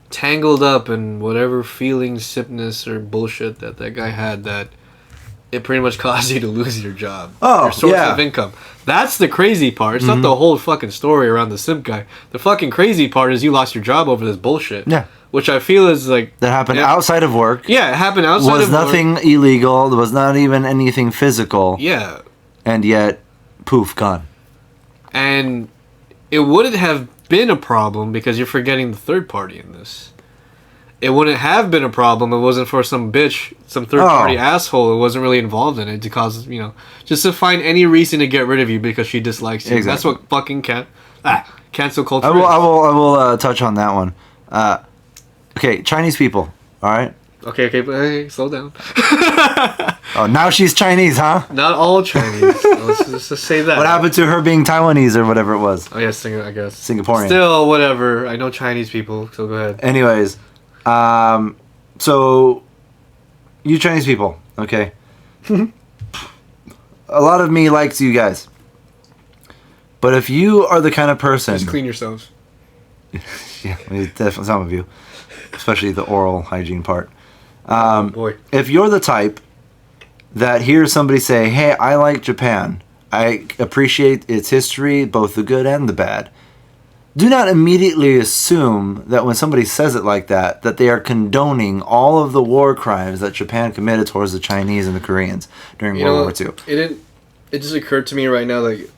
tangled up in whatever feeling, sickness, or bullshit that guy had that it pretty much caused you to lose your job. Oh, your source of income. That's the crazy part. It's not the whole fucking story around the simp guy. The fucking crazy part is you lost your job over this bullshit. Yeah. Which I feel is like... That happened outside of work. Yeah, it happened outside of work. Was nothing illegal. There was not even anything physical. Yeah. And yet, poof, gone. And it wouldn't have been a problem because you're forgetting the third party in this. It wouldn't have been a problem if it wasn't for some bitch, some third-party asshole who wasn't really involved in it to cause, just to find any reason to get rid of you because she dislikes you. Exactly. That's what fucking cancel culture is. I will touch on that one. Okay, Chinese people, all right? Okay, but hey, slow down. Oh, now she's Chinese, huh? Not all Chinese. Let's just say that. What happened to her being Taiwanese or whatever it was? Oh, yes, I guess. Singaporean. Still, whatever. I know Chinese people, so go ahead. Anyways... so you Chinese people, okay? A lot of me likes you guys. But if you are the kind of person... Just clean yourselves. Yeah, definitely some of you. Especially the oral hygiene part. Oh boy. If you're the type that hears somebody say, hey, I like Japan. I appreciate its history, both the good and the bad. Do not immediately assume that when somebody says it like that they are condoning all of the war crimes that Japan committed towards the Chinese and the Koreans during World War II. It just occurred to me right now that,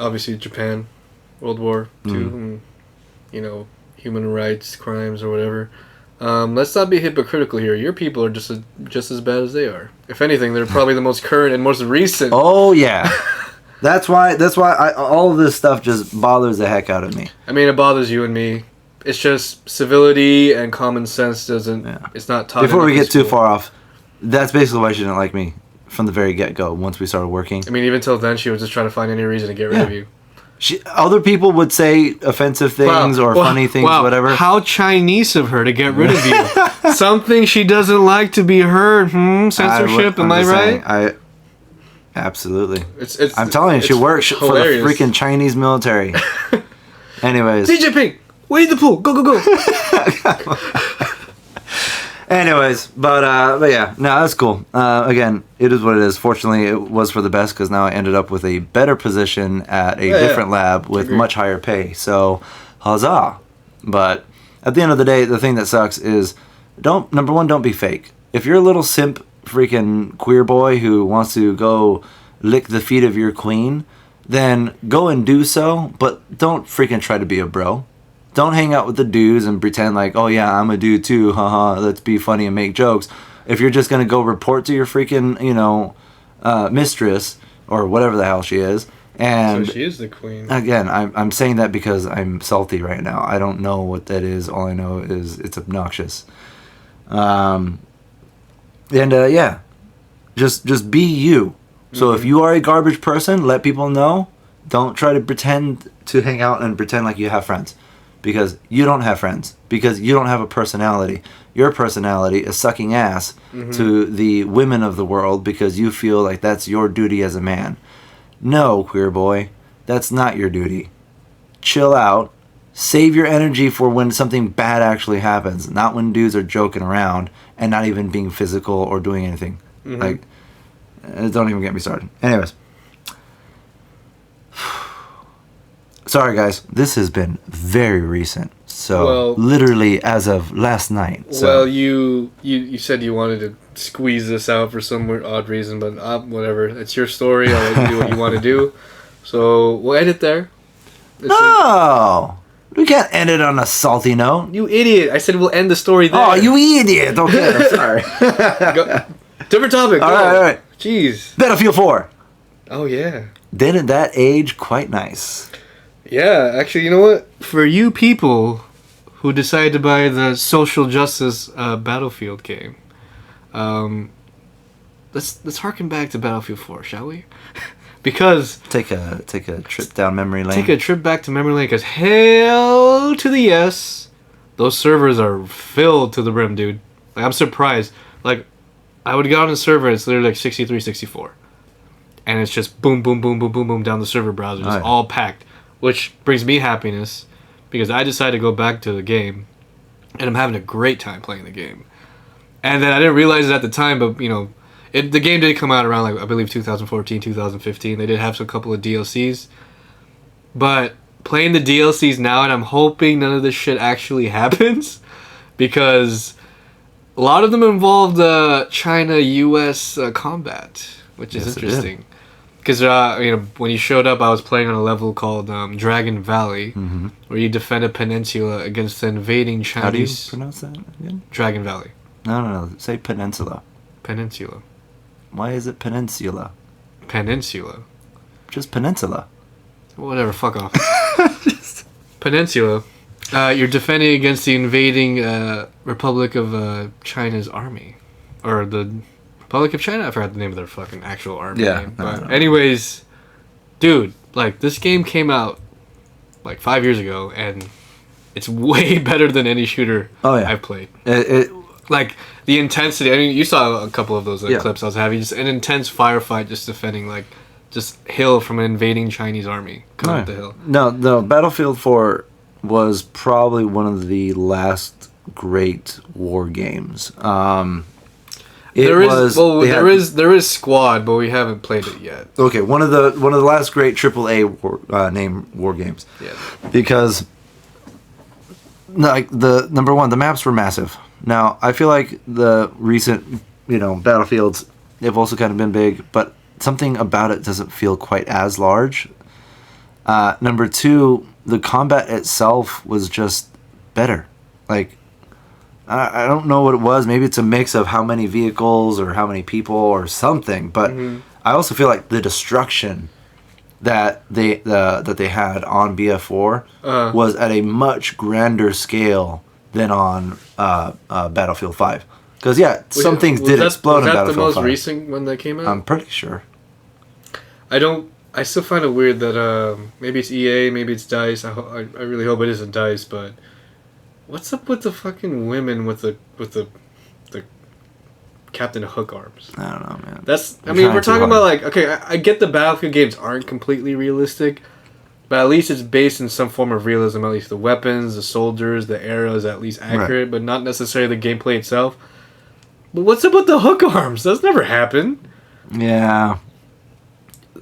obviously Japan, World War II, and, human rights crimes or whatever. Let's not be hypocritical here. Your people are just as bad as they are. If anything, they're probably the most current and most recent. Oh, yeah. That's why all of this stuff just bothers the heck out of me. I mean, it bothers you and me. It's just civility and common sense doesn't... Yeah. It's not taught. Before we get too far off, that's basically why she didn't like me from the very get-go once we started working. I mean, even till then, she was just trying to find any reason to get rid of you. Other people would say offensive things or funny things, whatever. How Chinese of her to get rid of you. Something she doesn't like to be heard. Censorship, am I right? Absolutely. I'm telling you, she works for the freaking Chinese military. Anyways. Xi Jinping, Winnie the Pooh, go, go, go. Anyways, but yeah, no, that's cool. Again, it is what it is. Fortunately, it was for the best because now I ended up with a better position at a different lab with much higher pay. So, huzzah! But at the end of the day, the thing that sucks is number one, don't be fake. If you're a little simp freaking queer boy who wants to go lick the feet of your queen, then go and do so, but don't freaking try to be a bro. Don't hang out with the dudes and pretend like, oh yeah, I'm a dude too, haha, let's be funny and make jokes. If you're just going to go report to your freaking, mistress, or whatever the hell she is, and... So she is the queen. Again, I'm saying that because I'm salty right now. I don't know what that is. All I know is it's obnoxious. Yeah, just be you. So if you are a garbage person, let people know. Don't try to pretend to hang out and pretend like you have friends. Because you don't have friends. Because you don't have a personality. Your personality is sucking ass to the women of the world because you feel like that's your duty as a man. No, queer boy. That's not your duty. Chill out. Save your energy for when something bad actually happens. Not when dudes are joking around and not even being physical or doing anything. Like, don't even get me started. Anyways. Sorry, guys. This has been very recent. So, literally as of last night. So. Well, you said you wanted to squeeze this out for some odd reason, but whatever. It's your story. I'll let you do what you want to do. So, we'll end it there. No! We can't end it on a salty note. You idiot. I said we'll end the story there. Oh, you idiot. Okay, I'm sorry. Different topic. All right. Jeez. Battlefield 4. Oh, yeah. Didn't that age quite nice? Yeah, actually, you know what? For you people who decide to buy the social justice Battlefield game, let's harken back to Battlefield 4, shall we? Because take a trip down memory lane. Take a trip back to memory lane, because hell to the yes, those servers are filled to the brim, dude. Like, I'm surprised. Like, I would go on a server and it's literally like 63, 64, and it's just boom, boom, boom, boom, boom, boom down the server browser, just all packed. Which brings me happiness, because I decided to go back to the game, and I'm having a great time playing the game. And then I didn't realize it at the time, but, the game did come out around, like, I believe 2014, 2015. They did have a couple of DLCs. But playing the DLCs now, and I'm hoping none of this shit actually happens, because a lot of them involved China-US combat, which is interesting. Because, when you showed up, I was playing on a level called Dragon Valley, where you defend a peninsula against the invading Chinese... How do you pronounce that again? Dragon Valley. No. Say peninsula. Peninsula. Why is it peninsula? Peninsula. Just peninsula. Whatever, fuck off. Peninsula. You're defending against the invading Republic of China's army. Or the... Republic of China? I forgot the name of their fucking actual army name. But anyways, dude, like, this game came out like 5 years ago, and it's way better than any shooter I've played. Like, the intensity, I mean, you saw a couple of those clips I was having, just an intense firefight just defending, like, just hill from an invading Chinese army coming up the hill. No, Battlefield 4 was probably one of the last great war games. There is Squad, but we haven't played it yet. Okay, one of the last great AAA name war games. Yeah. Because like the number one, the maps were massive. Now I feel like the recent Battlefields, they've also kind of been big, but something about it doesn't feel quite as large. Number two, the combat itself was just better. Like, I don't know what it was. Maybe it's a mix of how many vehicles or how many people or something. But I also feel like the destruction that they had on BF4 was at a much grander scale than on Battlefield 5. Because some things did explode in Battlefield 5. Was that the most recent one that came out? I'm pretty sure. I don't I still find it weird that maybe it's EA, maybe it's DICE. I really hope it isn't DICE, but what's up with the fucking women with the Captain Hook arms? I don't know, man. We're talking about like, okay, I get the Battlefield games aren't completely realistic, but at least it's based in some form of realism. At least the weapons, the soldiers, the arrows, at least accurate, right. But not necessarily the gameplay itself. But what's up with the hook arms? That's never happened. Yeah.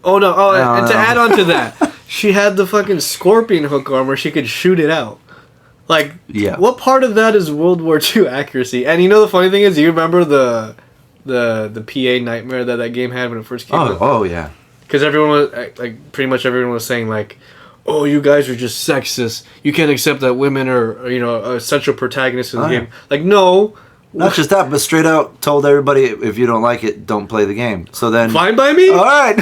Oh no! Oh, and to add on to that, she had the fucking scorpion hook arm where she could shoot it out. Like, yeah. What part of that is World War II accuracy? And you know the funny thing is, you remember the PA nightmare that game had when it first came out? Oh yeah. Because everyone was like, pretty much everyone was saying like, "Oh, you guys are just sexist. You can't accept that women are, you know, a central protagonist of the game." Like, no. Not just that, but straight out told everybody, if you don't like it, don't play the game. So then, fine by me. All right.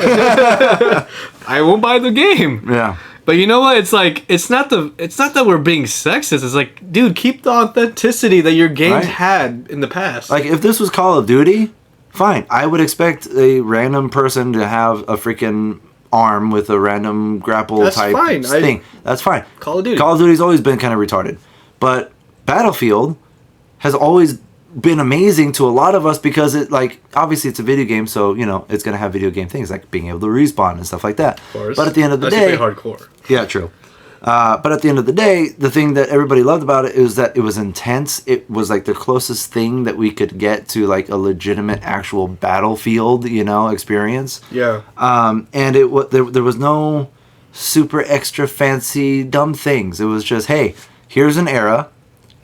I won't buy the game. Yeah. But you know what? It's like it's not that we're being sexist. It's like, dude, keep the authenticity that your games had in the past. Like if this was Call of Duty, fine. I would expect a random person to have a freaking arm with a random grapple type thing. That's fine. Call of Duty. Call of Duty's always been kind of retarded, but Battlefield has always been amazing to a lot of us because it, like, obviously it's a video game, so you know it's gonna have video game things like being able to respawn and stuff like that. Of course. But at the end of the day, hardcore. Yeah, true. But at the end of the day, the thing that everybody loved about it is that it was intense. It was like the closest thing that we could get to like a legitimate actual Battlefield, you know, experience. Yeah. And there was no super extra fancy dumb things. It was just, hey, here's an era,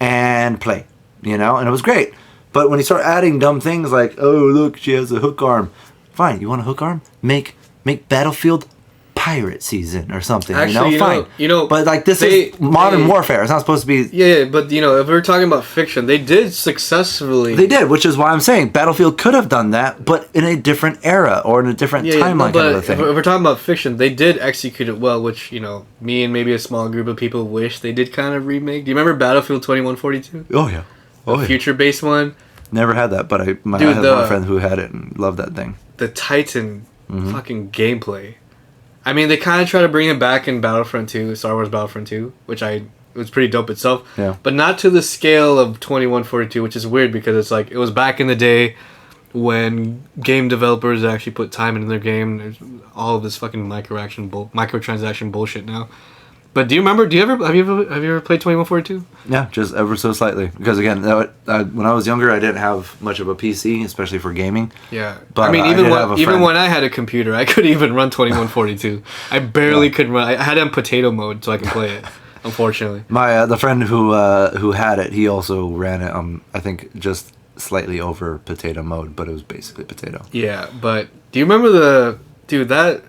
and play, you know, and it was great. But when you start adding dumb things like, oh look, she has a hook arm. Fine, you want a hook arm? Make Battlefield Pirate Season or something. Actually, fine. But like this is modern warfare. It's not supposed to be. Yeah, but you know, if we're talking about fiction, they did successfully. They did, which is why I'm saying Battlefield could have done that, but in a different era or in a different timeline. But kind of thing. If we're talking about fiction, they did execute it well, which, you know, me and maybe a small group of people wish they did kind of remake. Do you remember Battlefield 2142? Oh yeah. The future-based one. Never had that, but I had one friend who had it and loved that thing. The Titan fucking gameplay. I mean, they kind of try to bring it back in Battlefront 2, Star Wars Battlefront 2, which it was pretty dope itself. Yeah. But not to the scale of 2142, which is weird because it's like, it was back in the day when game developers actually put time into their game. There's all of this fucking microtransaction bullshit now. But have you ever played 2142? Yeah, just ever so slightly. Because again, when I was younger, I didn't have much of a PC, especially for gaming. Yeah, but I mean, even when I had a computer, I couldn't even run 2142. I barely could run. I had it in potato mode so I could play it. Unfortunately, my the friend who had it, he also ran it. I think just slightly over potato mode, but it was basically potato. Yeah, but do you remember that?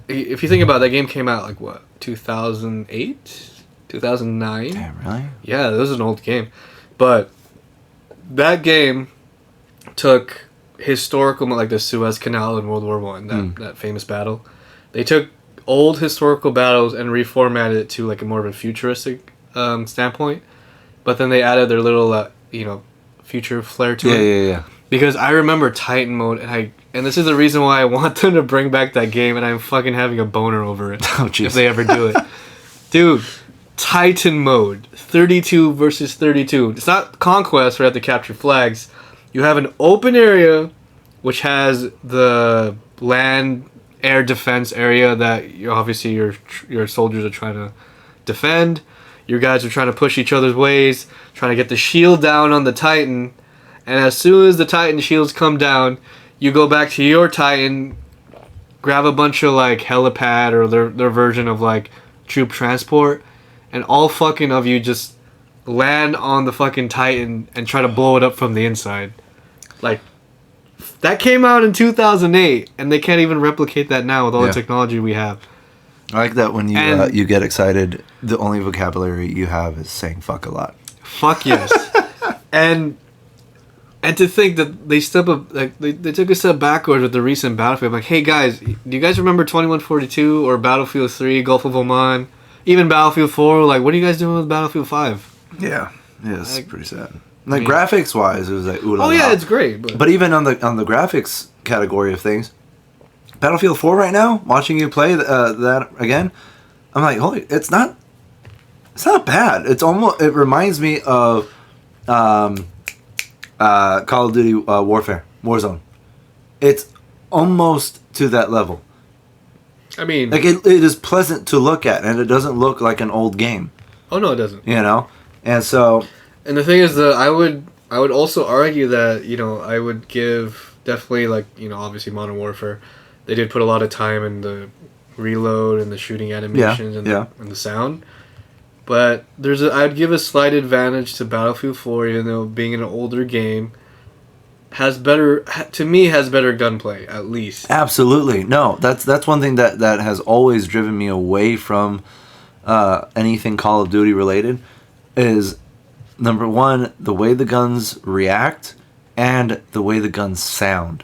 If you think about it, that game came out like what? 2008, 2009. Damn, really? Yeah, this is an old game, but that game took historical, like the Suez Canal in World War One, that famous battle. They took old historical battles and reformatted it to like a more of a futuristic standpoint, but then they added their little, future flair to it. Yeah. Because I remember Titan mode, and this is the reason why I want them to bring back that game, and I'm fucking having a boner over it. Oh, jeez. If they ever do it. Dude, Titan mode, 32 versus 32. It's not conquest where you have to capture flags. You have an open area, which has the land air defense area that obviously your soldiers are trying to defend. Your guys are trying to push each other's ways, trying to get the shield down on the Titan. And as soon as the Titan shields come down, you go back to your Titan, grab a bunch of like helipad or their version of like troop transport, and all fucking of you just land on the fucking Titan and try to blow it up from the inside. Like, that came out in 2008, and they can't even replicate that now with all the technology we have. I like that when you get excited, the only vocabulary you have is saying fuck a lot. Fuck yes. And to think that they step up, like they took a step backwards with the recent Battlefield. I'm like, hey guys, do you guys remember 2142 or Battlefield 3, Gulf of Oman, even Battlefield 4? Like, what are you guys doing with Battlefield 5? Yeah, it's pretty sad. Like, graphics wise, it was like, ooh la la. Oh yeah, it's great. But even on the graphics category of things, Battlefield 4 right now, watching you play that again, I'm like, holy, it's not bad. It reminds me of Call of Duty Warzone. It's almost to that level. I mean, like it is pleasant to look at, and it doesn't look like an old game. Oh no, it doesn't. You know, and so. And the thing is that I would also argue that, you know, I would give definitely, like, you know, obviously Modern Warfare, they did put a lot of time in the reload and the shooting animations and the sound. But I'd give a slight advantage to Battlefield 4, even though being an older game has better gunplay, at least. Absolutely. No, that's one thing that has always driven me away from anything Call of Duty related is, number one, the way the guns react and the way the guns sound.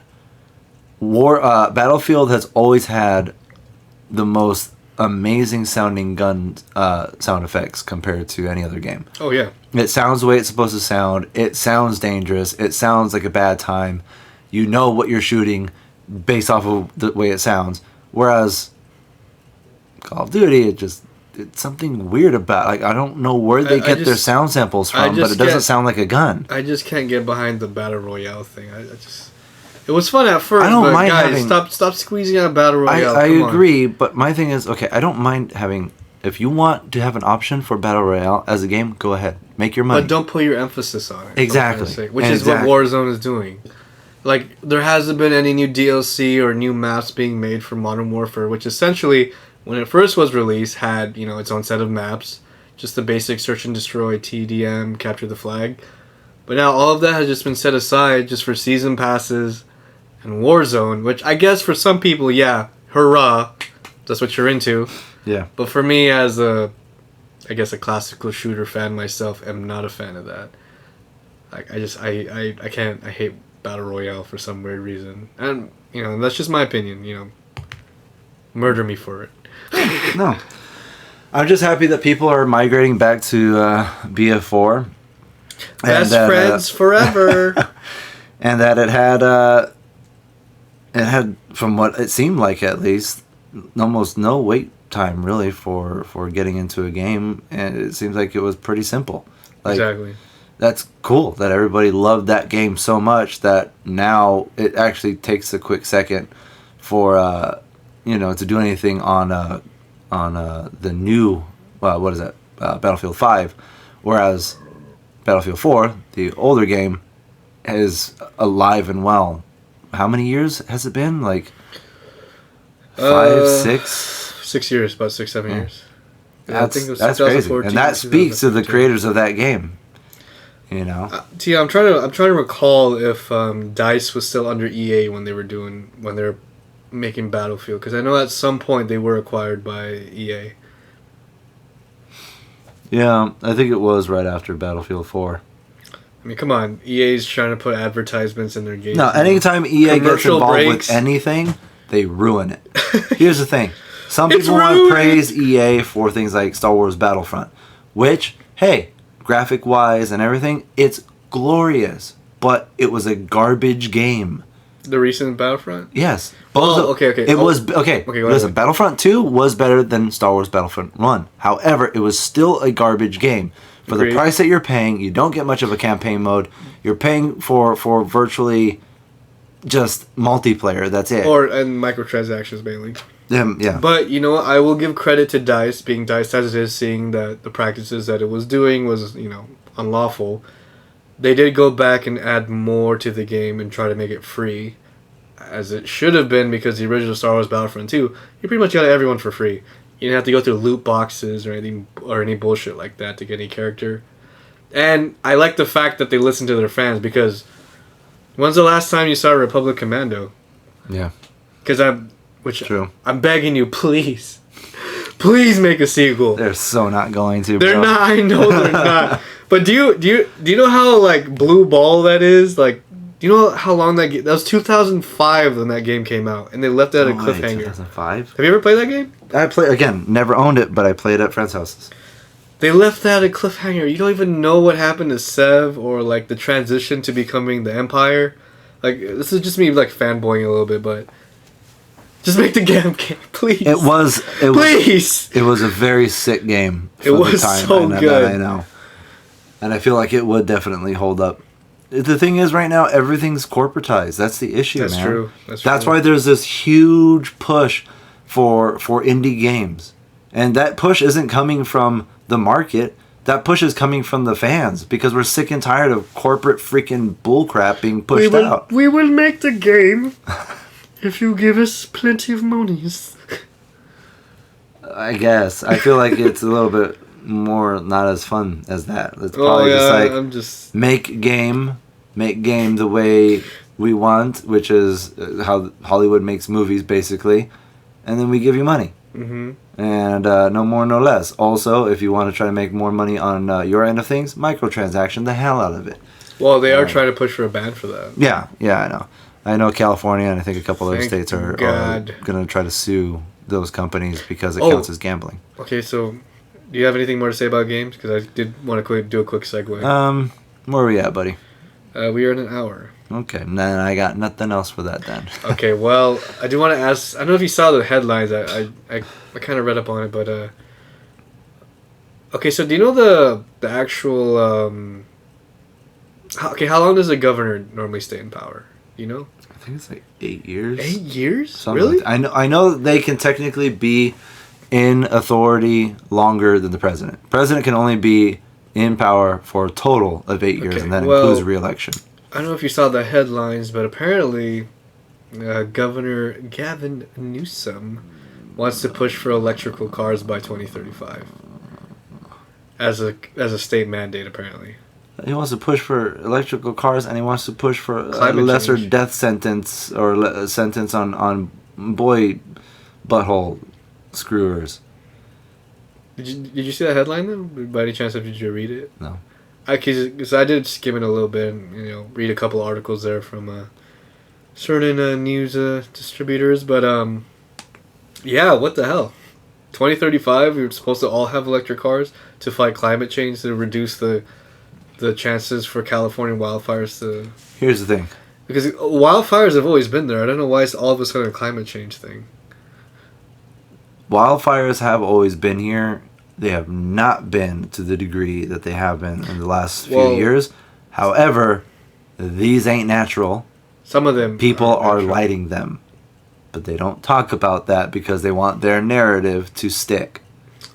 Battlefield has always had the most amazing sounding gun sound effects compared to any other game. Oh yeah. It sounds the way it's supposed to sound. It sounds dangerous. It sounds like a bad time. You know what you're shooting based off of the way it sounds. Whereas Call of Duty, it's something weird about. Like, I don't know where they get their sound samples from, but it doesn't sound like a gun. I just can't get behind the battle royale thing. It was fun at first, I don't but mind guys, stop squeezing out battle royale. I agree, but my thing is, okay, I don't mind having. If you want to have an option for battle royale as a game, go ahead, make your money. But don't put your emphasis on it. Exactly, which is what Warzone is doing. Like, there hasn't been any new DLC or new maps being made for Modern Warfare, which essentially, when it first was released, had, you know, its own set of maps, just the basic search and destroy, TDM, capture the flag. But now all of that has just been set aside just for season passes and Warzone, which I guess for some people, yeah, hurrah, that's what you're into. Yeah. But for me, as a classical shooter fan myself, am not a fan of that. Like, I can't. I hate battle royale for some weird reason, and you know, that's just my opinion. You know, murder me for it. No, I'm just happy that people are migrating back to BF4. Best friends forever. And that it had, from what it seemed like at least, almost no wait time really for getting into a game, and it seems like it was pretty simple. Like, exactly. That's cool that everybody loved that game so much that now it actually takes a quick second for to do anything on the new what is that, Battlefield 5, whereas Battlefield 4, the older game, is alive and well. How many years has it been? Like 5, 6 years, about 6-7 years. Yeah, That's crazy, and that speaks to the creators of that game. You know, I'm trying to recall if DICE was still under EA when they were making Battlefield, because I know at some point they were acquired by EA. Yeah, I think it was right after Battlefield 4. I mean, come on, EA's trying to put advertisements in their games. No, anytime EA gets involved breaks with anything, they ruin it. Here's the thing. Some people want to praise EA for things like Star Wars Battlefront, which, hey, graphic-wise and everything, it's glorious, but it was a garbage game. The recent Battlefront? Yes. Okay. It was, okay, listen, Battlefront 2 was better than Star Wars Battlefront 1. However, it was still a garbage game. For the price that you're paying, you don't get much of a campaign mode. You're paying for virtually just multiplayer. That's it. And microtransactions mainly. Yeah. But, you know, I will give credit to DICE, being DICE as it is, seeing that the practices that it was doing was, you know, unlawful. They did go back and add more to the game and try to make it free, as it should have been, because the original Star Wars Battlefront 2, you pretty much got everyone for free. You didn't have to go through loot boxes or anything or any bullshit like that to get any character. And I like the fact that they listen to their fans, because when's the last time you saw Republic Commando? Yeah. True. I'm begging you, please make a sequel. They're so not going to. They're not. I know they're not. But do you know how, like, blue ball that is? Like, do you know how long that was 2005 when that game came out, and they left it at a cliffhanger. 2005. Have you ever played that game? I played, again, never owned it, but I played at friends' houses. They left that at a cliffhanger. You don't even know what happened to Sev, or like the transition to becoming the Empire. Like, this is just me like fanboying a little bit, but Just make the damn game, please. It was a very sick game. It was so good. I know. And I feel like it would definitely hold up. The thing is, right now, everything's corporatized. That's the issue, man. True. That's why there's this huge push for indie games. And that push isn't coming from the market. That push is coming from the fans because we're sick and tired of corporate freaking bullcrap being pushed out. We will make the game if you give us plenty of monies. I guess. I feel like it's a little bit more not as fun as that. It's probably just make game the way we want, which is how Hollywood makes movies basically, and then we give you money. Mm-hmm. And no more, no less. Also, if you want to try to make more money on your end of things, microtransaction the hell out of it. Well, they are trying to push for a ban for that. Yeah, I know. I know California and I think a couple other states are going to try to sue those companies because it counts as gambling. Okay, so do you have anything more to say about games? Because I did want to do a quick segue. Where are we at, buddy? We are in an hour. Okay, then I got nothing else for that then. Okay, well, I do want to ask. I don't know if you saw the headlines. I kind of read up on it, but okay. So do you know the actual? How long does a governor normally stay in power? Do you know? I think it's like 8 years. 8 years? Something Really? Like I know they can technically be in authority longer than the president. President can only be in power for a total of 8 years, and that includes re-election. I don't know if you saw the headlines, but apparently Governor Gavin Newsom wants to push for electrical cars by 2035 as a state mandate, apparently. He wants to push for electrical cars, and he wants to push for a Climate lesser change. death sentence or sentence on boy butthole screwers. Did you see that headline then? By any chance, did you read it? No. Because I did skim it a little bit and read a couple articles there from certain news distributors, but yeah, what the hell? 2035, we're supposed to all have electric cars to fight climate change, to reduce the chances for California wildfires to... Here's the thing. Because wildfires have always been there. I don't know why it's all of a sudden a climate change thing. Wildfires have always been here. They have not been to the degree that they have been in the last few years. However, these ain't natural. Some of them... People are lighting them. But they don't talk about that because they want their narrative to stick.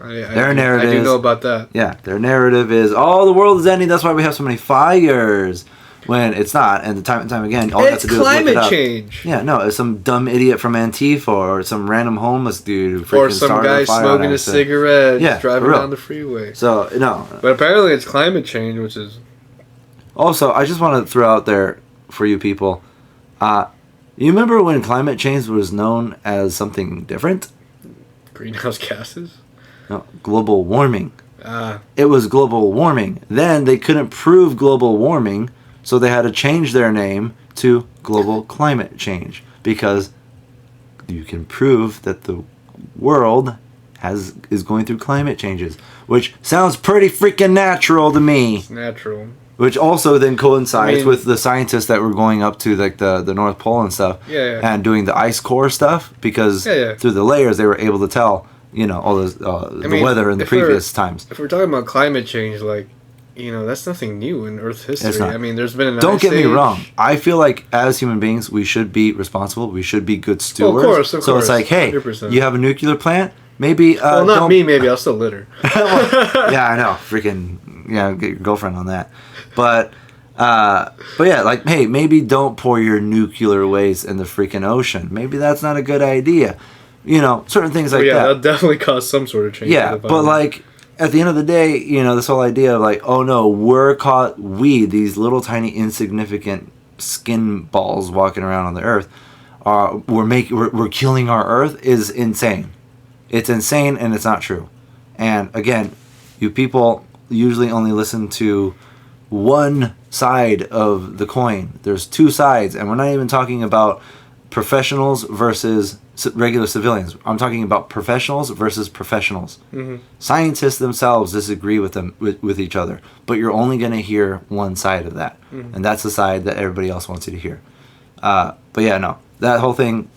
Their narrative. I do know about that. Yeah, their narrative is, oh, the world is ending. That's why we have so many fires. When it's not, and time and time again, all you have to do is look it up. It's climate change. Yeah, no, it's some dumb idiot from Antifa or some random homeless dude who or some guy smoking a cigarette, driving down the freeway. So no, but apparently it's climate change, which is. Also, I just want to throw out there for you people. You remember when climate change was known as something different? Greenhouse gases. No, global warming. It was global warming. Then they couldn't prove global warming, so they had to change their name to global climate change because you can prove that the world is going through climate changes, which sounds pretty freaking natural to me. It's natural. Which also then coincides with the scientists that were going up to like the North Pole and stuff, and doing the ice core stuff because through the layers they were able to tell. All this, the weather in the previous times. If we're talking about climate change, that's nothing new in Earth's history. I mean, there's been an Don't ice get me age. wrong. I feel like as human beings, we should be responsible. We should be good stewards. Of course. So it's like, hey, 100%. you have a nuclear plant? Maybe. Well, not me. Maybe I'll still litter. Yeah, I know. Freaking, get your girlfriend on that. But yeah, like, hey, maybe don't pour your nuclear waste in the freaking ocean. Maybe that's not a good idea. Certain things like that. That'll definitely cause some sort of change. Yeah, but like at the end of the day, this whole idea of like, oh no, these little tiny insignificant skin balls walking around on the earth, we're killing our earth is insane. It's insane and it's not true. And again, you people usually only listen to one side of the coin. There's two sides, and we're not even talking about professionals versus regular civilians. I'm talking about professionals versus professionals. Mm-hmm. Scientists themselves disagree with them with each other, but you're only going to hear one side of that, and that's the side that everybody else wants you to hear. But yeah, no, that whole thing,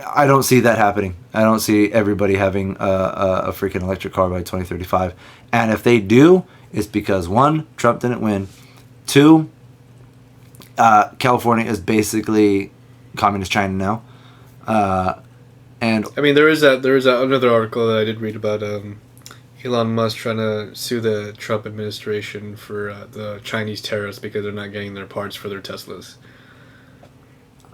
I don't see that happening. I don't see everybody having a freaking electric car by 2035. And if they do, it's because, one, Trump didn't win. Two, California is basically communist China now. And I mean, there is that another article that I did read about Elon Musk trying to sue the Trump administration for the Chinese tariffs because they're not getting their parts for their Teslas.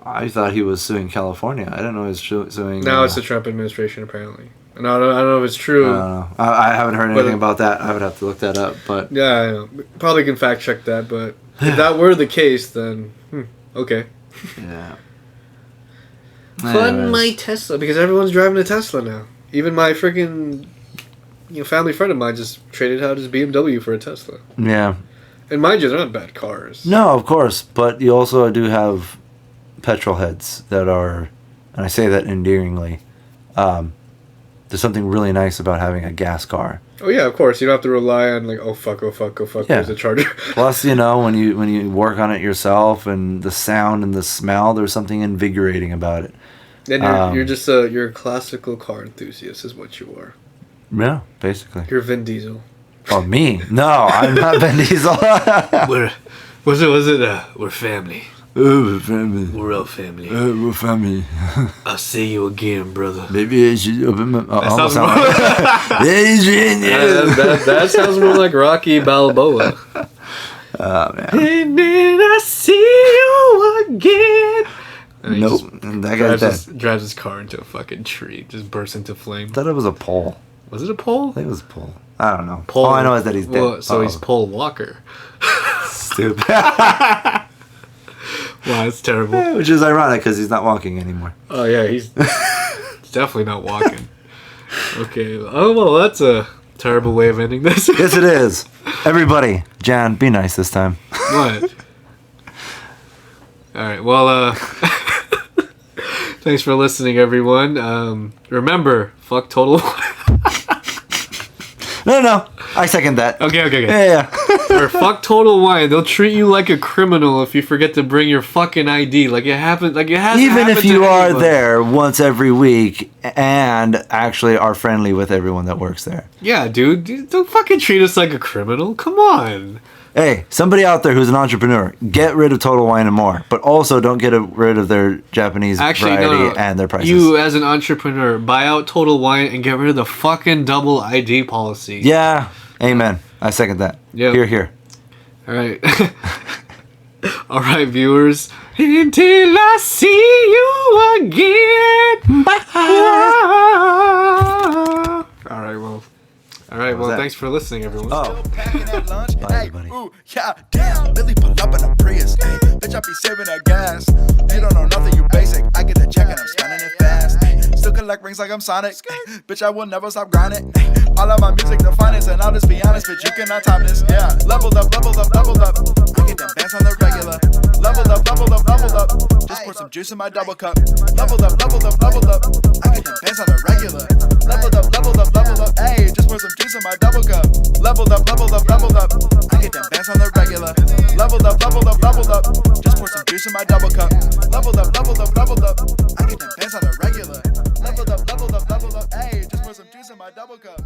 I thought he was suing California. I didn't know he was suing... No, it's the Trump administration, apparently. And I don't know if it's true. I don't know. I haven't heard anything about that. I would have to look that up, but... Yeah, I know. Probably can fact check that, but if that were the case, then... okay. Yeah. Fund my Tesla, because everyone's driving a Tesla now. Even my freaking family friend of mine just traded out his BMW for a Tesla. Yeah. And mind you, they're not bad cars. No, of course, but you also do have petrol heads that are, and I say that endearingly, there's something really nice about having a gas car. Oh yeah, of course. You don't have to rely on like, oh fuck, Yeah. there's a charger. Plus, when you work on it yourself and the sound and the smell, there's something invigorating about it. Then you're just you're a classical car enthusiast, is what you are. Yeah, basically. You're Vin Diesel. Oh, me? No, I'm not Vin Diesel. We're family. We're family. We're all family. We're family. I'll see you again, brother. Maybe I should open my... That Adrian, that sounds more like Rocky Balboa. Oh, man. And then I see you again. And he Nope. That guy drives his car into a fucking tree. Just bursts into flame. I thought it was a pole. Was it a pole? I think it was a pole. I don't know. Pole. All I know is that he's dead. Well, so he's Paul Walker. Stupid. Wow, that's terrible. Which is ironic because he's not walking anymore. Oh yeah, he's definitely not walking. Okay. Oh well, that's a terrible way of ending this. Yes, it is. Everybody, Jan, be nice this time. What? All right. Well, thanks for listening, everyone. Remember, fuck Total. No. I second that. Okay. Yeah. Or fuck Total Wine. They'll treat you like a criminal if you forget to bring your fucking ID. Like it happens. Like it has. Even if you are there once every week and actually are friendly with everyone that works there. Yeah, dude. Don't fucking treat us like a criminal. Come on. Hey, somebody out there who's an entrepreneur, get rid of Total Wine and More, but also don't get rid of their Japanese variety and their prices. You, as an entrepreneur, buy out Total Wine and get rid of the fucking double ID policy. Yeah, amen. I second that. Yeah. Here. All right. All right, viewers. Until I see you again. Bye. All right, well, thanks for listening, everyone. Oh. Bye, everybody. Ooh, yeah, damn. Billy pull up in a Prius. Ay, bitch, I be saving that gas. You don't know nothing, you basic. I get the check and I'm spending it fast. Ay, still collect rings like I'm Sonic. Ay, bitch, I will never stop grinding. Ay, all of my music the finest, and I'll just be honest, bitch, you cannot top this. Yeah, leveled up. I get them bands on the regular. Leveled up. Just pour some juice in my double cup. Leveled up. I get them bands on the regular. Leveled up. Hey, just pour some juice in my double cup. Leveled up. I get them bands on the regular. Leveled up. Just pour some juice in my double cup. Leveled up. I get them bands on the regular. Leveled up. Hey, just pour some juice in my double cup.